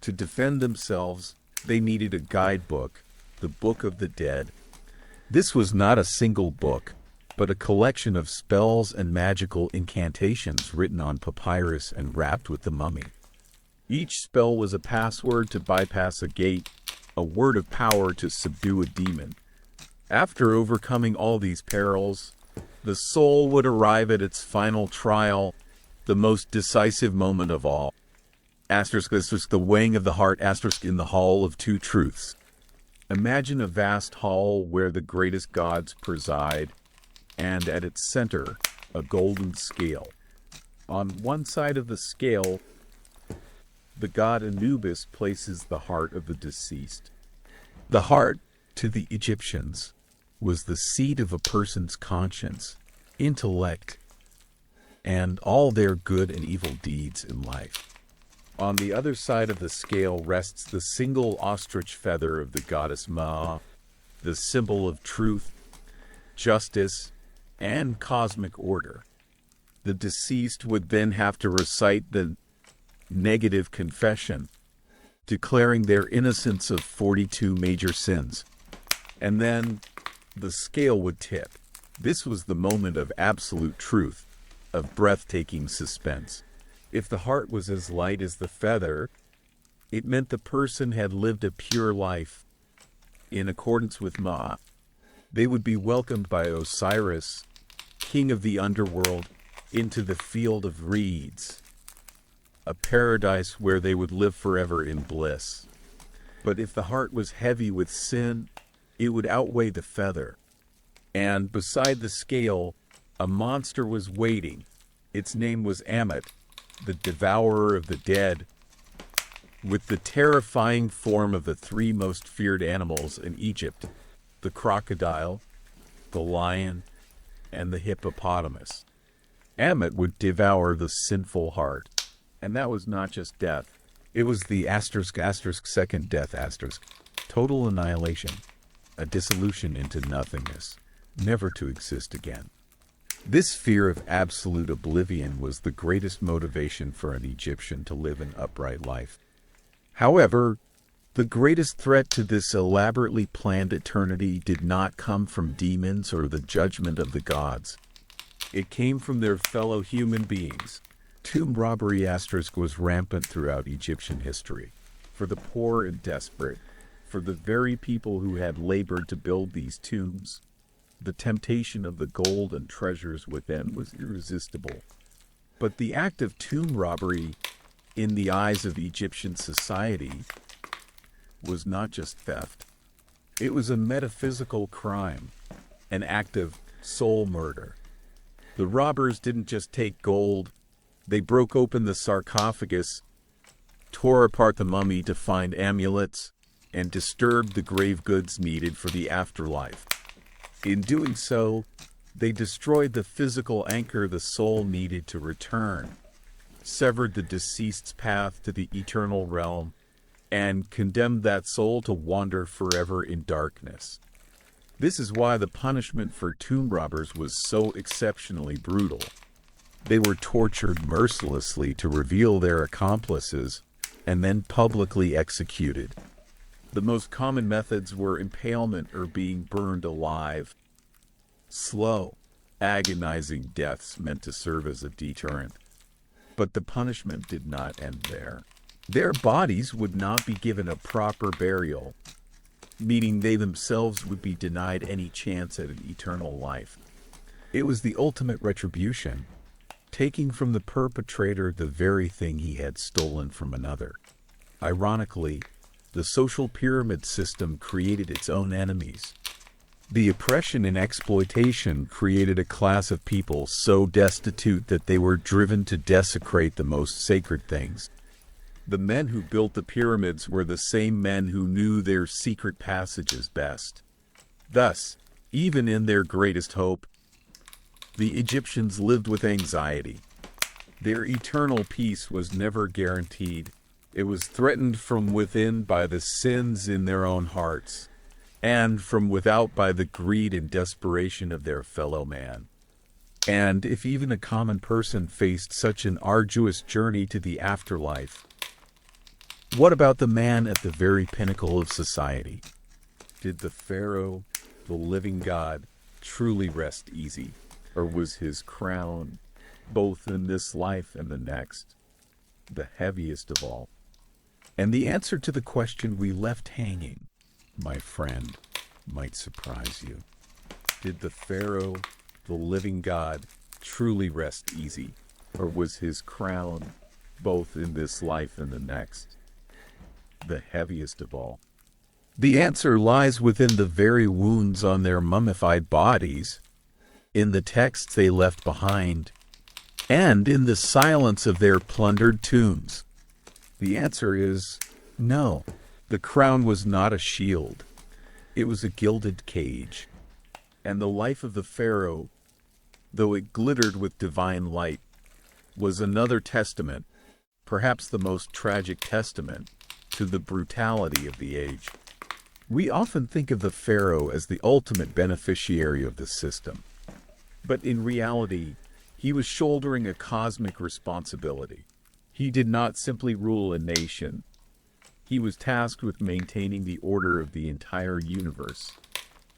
S1: To defend themselves, they needed a guidebook, the Book of the Dead. This was not a single book, but a collection of spells and magical incantations written on papyrus and wrapped with the mummy. Each spell was a password to bypass a gate, a word of power to subdue a demon. After overcoming all these perils, the soul would arrive at its final trial, the most decisive moment of all. The weighing of the heart, in the Hall of Two Truths. Imagine a vast hall where the greatest gods preside, and at its center, a golden scale. On one side of the scale, the god Anubis places the heart of the deceased. The heart, to the Egyptians, was the seat of a person's conscience, intellect, and all their good and evil deeds in life. On the other side of the scale rests the single ostrich feather of the goddess Ma, the symbol of truth, justice, and cosmic order. The deceased would then have to recite the negative confession, declaring their innocence of 42 major sins. And then the scale would tip. This was the moment of absolute truth, of breathtaking suspense. If the heart was as light as the feather, it meant the person had lived a pure life in accordance with Ma. They would be welcomed by Osiris, king of the underworld, into the field of reeds, a paradise where they would live forever in bliss. But if the heart was heavy with sin, it would outweigh the feather. And beside the scale, a monster was waiting. Its name was Ammit, the devourer of the dead, with the terrifying form of the three most feared animals in Egypt, the crocodile, the lion, and the hippopotamus. Ammit would devour the sinful heart. And that was not just death. It was the second death, total annihilation, a dissolution into nothingness, never to exist again. This fear of absolute oblivion was the greatest motivation for an Egyptian to live an upright life. However, the greatest threat to this elaborately planned eternity did not come from demons or the judgment of the gods. It came from their fellow human beings. Tomb robbery was rampant throughout Egyptian history. For the poor and desperate, for the very people who had labored to build these tombs, the temptation of the gold and treasures within was irresistible. But the act of tomb robbery, in the eyes of Egyptian society, was not just theft. It was a metaphysical crime, an act of soul murder. The robbers didn't just take gold. They broke open the sarcophagus, tore apart the mummy to find amulets, and disturbed the grave goods needed for the afterlife. In doing so, they destroyed the physical anchor the soul needed to return, severed the deceased's path to the eternal realm, and condemned that soul to wander forever in darkness. This is why the punishment for tomb robbers was so exceptionally brutal. They were tortured mercilessly to reveal their accomplices and then publicly executed. The most common methods were impalement or being burned alive. Slow, agonizing deaths meant to serve as a deterrent. But the punishment did not end there. Their bodies would not be given a proper burial, meaning they themselves would be denied any chance at an eternal life. It was the ultimate retribution, taking from the perpetrator the very thing he had stolen from another. Ironically, the social pyramid system created its own enemies. The oppression and exploitation created a class of people so destitute that they were driven to desecrate the most sacred things. The men who built the pyramids were the same men who knew their secret passages best. Thus, even in their greatest hope, the Egyptians lived with anxiety. Their eternal peace was never guaranteed. It was threatened from within by the sins in their own hearts, and from without by the greed and desperation of their fellow man. And if even a common person faced such an arduous journey to the afterlife, what about the man at the very pinnacle of society? Did the pharaoh, the living god, truly rest easy? Or was his crown, both in this life and the next, the heaviest of all? And the answer to the question we left hanging, my friend, might surprise you. Did the pharaoh, the living god, truly rest easy? Or was his crown, both in this life and the next, the heaviest of all? The answer lies within the very wounds on their mummified bodies, in the texts they left behind, and in the silence of their plundered tombs. The answer is no. The crown was not a shield. It was a gilded cage. And the life of the pharaoh, though it glittered with divine light, was another testament, perhaps the most tragic testament, to the brutality of the age. We often think of the pharaoh as the ultimate beneficiary of the system. But in reality, he was shouldering a cosmic responsibility. He did not simply rule a nation. He was tasked with maintaining the order of the entire universe.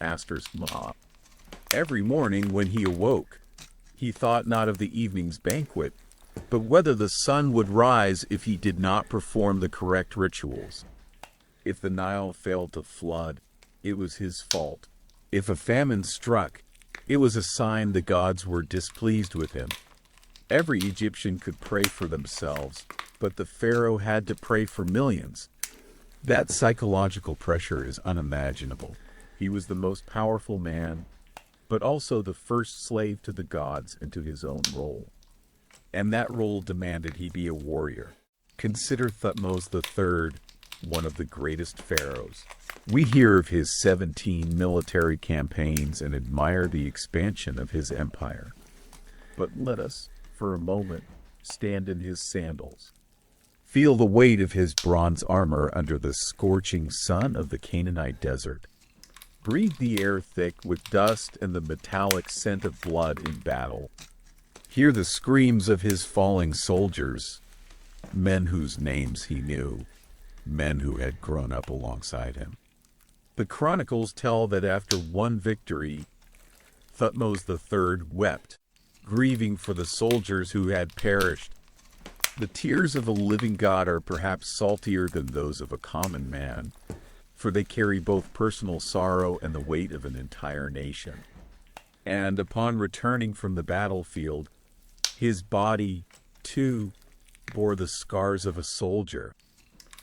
S1: Astor's Ma. Every morning when he awoke, he thought not of the evening's banquet, but whether the sun would rise if he did not perform the correct rituals. If the Nile failed to flood, it was his fault. If a famine struck, it was a sign the gods were displeased with him. Every Egyptian could pray for themselves, but the pharaoh had to pray for millions. That psychological pressure is unimaginable. He was the most powerful man, but also the first slave to the gods and to his own role. And that role demanded he be a warrior. Consider Thutmose III, one of the greatest pharaohs. We hear of his 17 military campaigns and admire the expansion of his empire. But let us, for a moment, stand in his sandals. Feel the weight of his bronze armor under the scorching sun of the Canaanite desert. Breathe the air thick with dust and the metallic scent of blood in battle. Hear the screams of his falling soldiers, men whose names he knew, men who had grown up alongside him. The chronicles tell that after one victory, Thutmose III wept, grieving for the soldiers who had perished. The tears of a living god are perhaps saltier than those of a common man, for they carry both personal sorrow and the weight of an entire nation. And upon returning from the battlefield, his body, too, bore the scars of a soldier.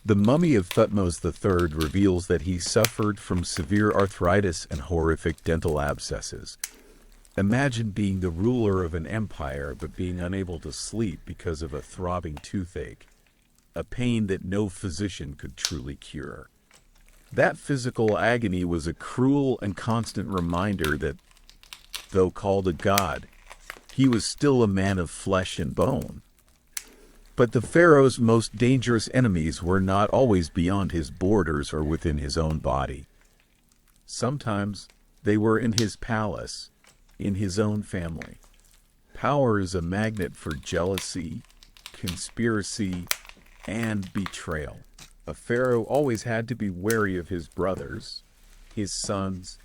S1: The mummy of Thutmose III reveals that he suffered from severe arthritis and horrific dental abscesses. Imagine being the ruler of an empire but being unable to sleep because of a throbbing toothache, a pain that no physician could truly cure. That physical agony was a cruel and constant reminder that, though called a god, he was still a man of flesh and bone. But the pharaoh's most dangerous enemies were not always beyond his borders or within his own body. Sometimes they were in his palace, in his own family. Power is a magnet for jealousy, conspiracy, and betrayal. A pharaoh always had to be wary of his brothers, his sons,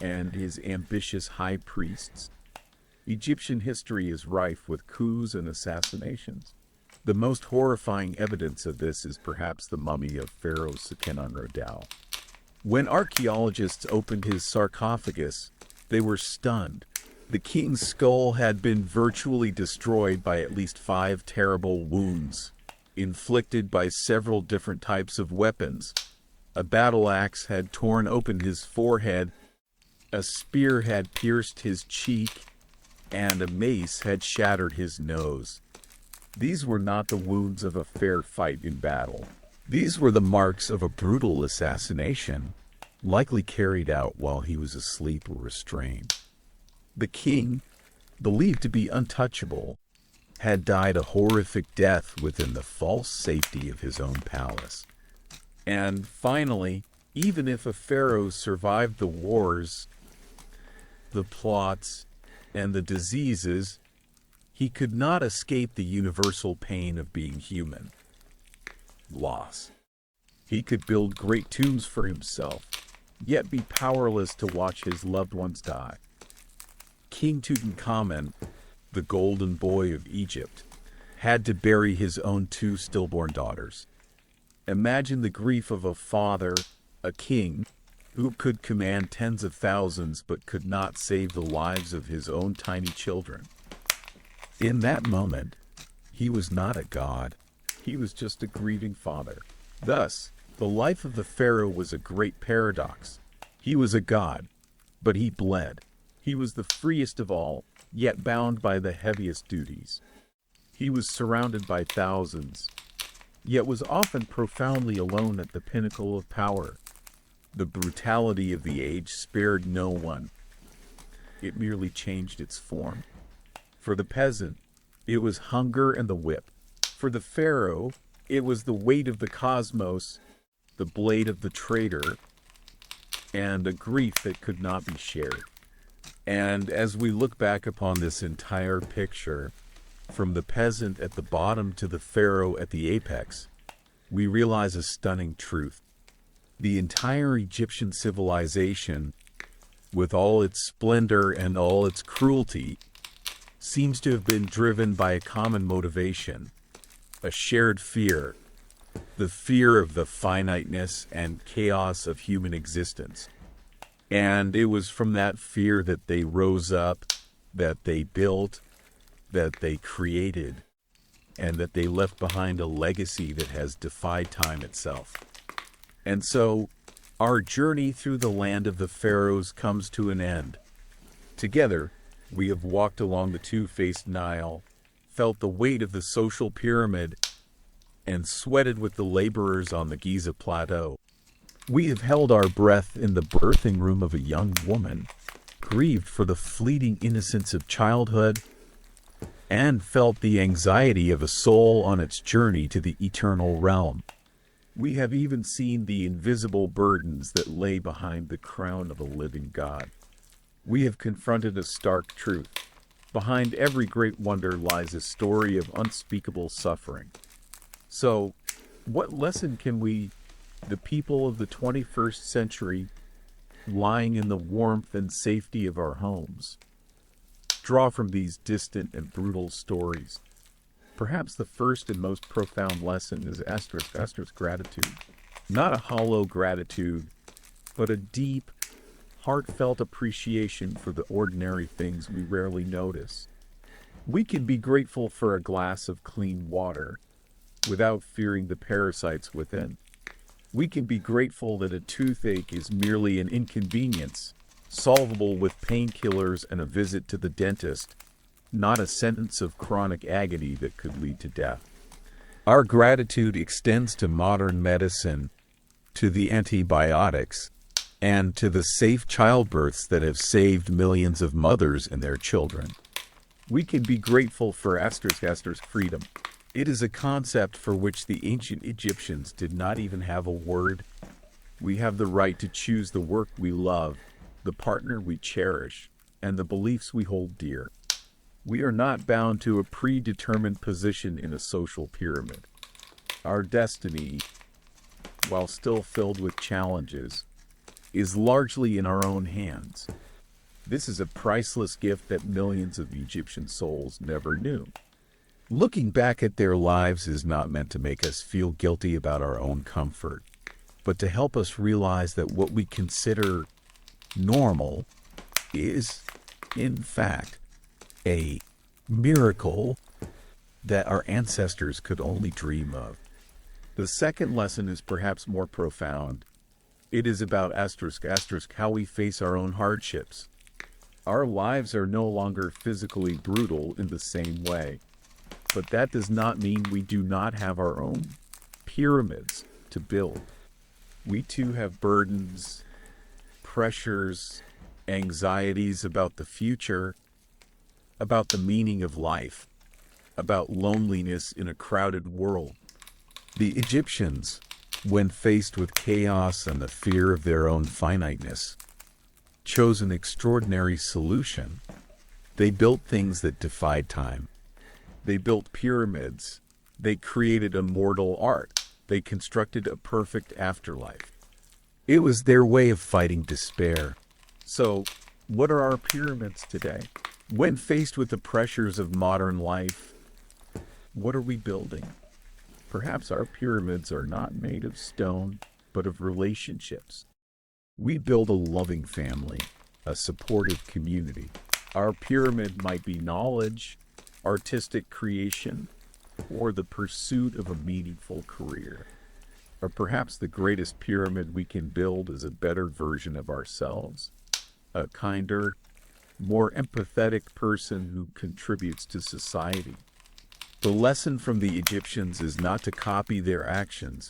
S1: and his ambitious high priests. Egyptian history is rife with coups and assassinations. The most horrifying evidence of this is perhaps the mummy of Pharaoh Seqenenre. When archaeologists opened his sarcophagus, they were stunned. The king's skull had been virtually destroyed by at least 5 terrible wounds, inflicted by several different types of weapons. A battle axe had torn open his forehead, a spear had pierced his cheek, and a mace had shattered his nose. These were not the wounds of a fair fight in battle. These were the marks of a brutal assassination, likely carried out while he was asleep or restrained. The king, believed to be untouchable, had died a horrific death within the false safety of his own palace. And finally, even if a pharaoh survived the wars, the plots, and the diseases, he could not escape the universal pain of being human. Loss. He could build great tombs for himself, yet be powerless to watch his loved ones die. King Tutankhamun, the golden boy of Egypt, had to bury his own 2 stillborn daughters. Imagine the grief of a father, a king, who could command tens of thousands but could not save the lives of his own tiny children. In that moment, he was not a god. He was just a grieving father. Thus, the life of the pharaoh was a great paradox. He was a god, but he bled. He was the freest of all, yet bound by the heaviest duties. He was surrounded by thousands, yet was often profoundly alone at the pinnacle of power. The brutality of the age spared no one. It merely changed its form. For the peasant, it was hunger and the whip. For the pharaoh, it was the weight of the cosmos, the blade of the traitor, and a grief that could not be shared. And as we look back upon this entire picture, from the peasant at the bottom to the pharaoh at the apex, we realize a stunning truth. The entire Egyptian civilization, with all its splendor and all its cruelty, seems to have been driven by a common motivation, a shared fear, the fear of the finiteness and chaos of human existence. And it was from that fear that they rose up, that they built, that they created, and that they left behind a legacy that has defied time itself. And so, our journey through the land of the pharaohs comes to an end. Together, we have walked along the 2-faced Nile, felt the weight of the social pyramid, and sweated with the laborers on the Giza Plateau. We have held our breath in the birthing room of a young woman, grieved for the fleeting innocence of childhood, and felt the anxiety of a soul on its journey to the eternal realm. We have even seen the invisible burdens that lay behind the crown of a living God. We have confronted a stark truth. Behind every great wonder lies a story of unspeakable suffering. So, what lesson can we, the people of the 21st century, lying in the warmth and safety of our homes, draw from these distant and brutal stories? Perhaps the first and most profound lesson is asterisk gratitude. Not a hollow gratitude, but a deep, heartfelt appreciation for the ordinary things we rarely notice. We can be grateful for a glass of clean water without fearing the parasites within. We can be grateful that a toothache is merely an inconvenience, solvable with painkillers and a visit to the dentist, not a sentence of chronic agony that could lead to death. Our gratitude extends to modern medicine, to the antibiotics, and to the safe childbirths that have saved millions of mothers and their children. We can be grateful for freedom. It is a concept for which the ancient Egyptians did not even have a word. We have the right to choose the work we love, the partner we cherish, and the beliefs we hold dear. We are not bound to a predetermined position in a social pyramid. Our destiny, while still filled with challenges, is largely in our own hands. This is a priceless gift that millions of Egyptian souls never knew. Looking back at their lives is not meant to make us feel guilty about our own comfort, but to help us realize that what we consider normal is, in fact, a miracle that our ancestors could only dream of. The second lesson is perhaps more profound. It is about how we face our own hardships. Our lives are no longer physically brutal in the same way, but that does not mean we do not have our own pyramids to build. We too have burdens, pressures, anxieties about the future, about the meaning of life, about loneliness in a crowded world. The Egyptians, when faced with chaos and the fear of their own finiteness, chose an extraordinary solution. They built things that defied time. They built pyramids. They created immortal art. They constructed a perfect afterlife. It was their way of fighting despair. So, what are our pyramids today? When faced with the pressures of modern life, what are we building? Perhaps our pyramids are not made of stone, but of relationships. We build a loving family, a supportive community. Our pyramid might be knowledge, artistic creation, or the pursuit of a meaningful career. Or perhaps the greatest pyramid we can build is a better version of ourselves, a kinder, more empathetic person who contributes to society. The lesson from the Egyptians is not to copy their actions,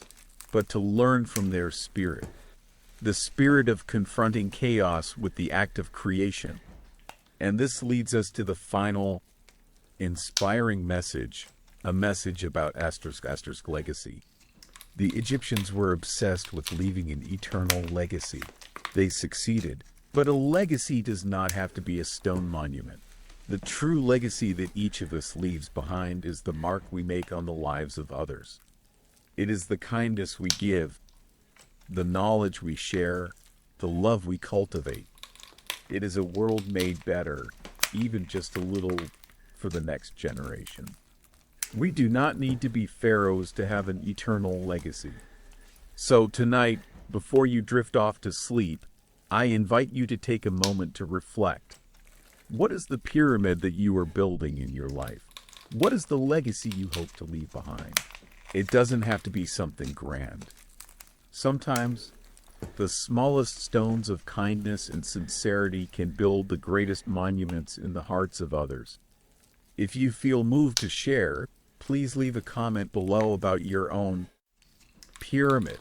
S1: but to learn from their spirit. The spirit of confronting chaos with the act of creation. And this leads us to the final, inspiring message, a message about Astor's legacy. The Egyptians were obsessed with leaving an eternal legacy. They succeeded, but a legacy does not have to be a stone monument. The true legacy that each of us leaves behind is the mark we make on the lives of others. It is the kindness we give, the knowledge we share, the love we cultivate. It is a world made better, even just a little, for the next generation. We do not need to be pharaohs to have an eternal legacy. So tonight, before you drift off to sleep, I invite you to take a moment to reflect. What is the pyramid that you are building in your life? What is the legacy you hope to leave behind? It doesn't have to be something grand. Sometimes, the smallest stones of kindness and sincerity can build the greatest monuments in the hearts of others. If you feel moved to share, please leave a comment below about your own pyramid.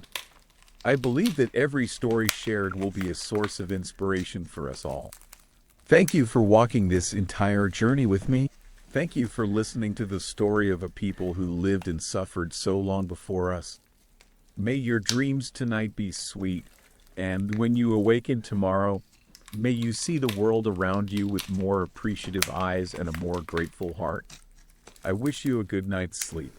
S1: I believe that every story shared will be a source of inspiration for us all. Thank you for walking this entire journey with me. Thank you for listening to the story of a people who lived and suffered so long before us. May your dreams tonight be sweet, and when you awaken tomorrow, may you see the world around you with more appreciative eyes and a more grateful heart. I wish you a good night's sleep.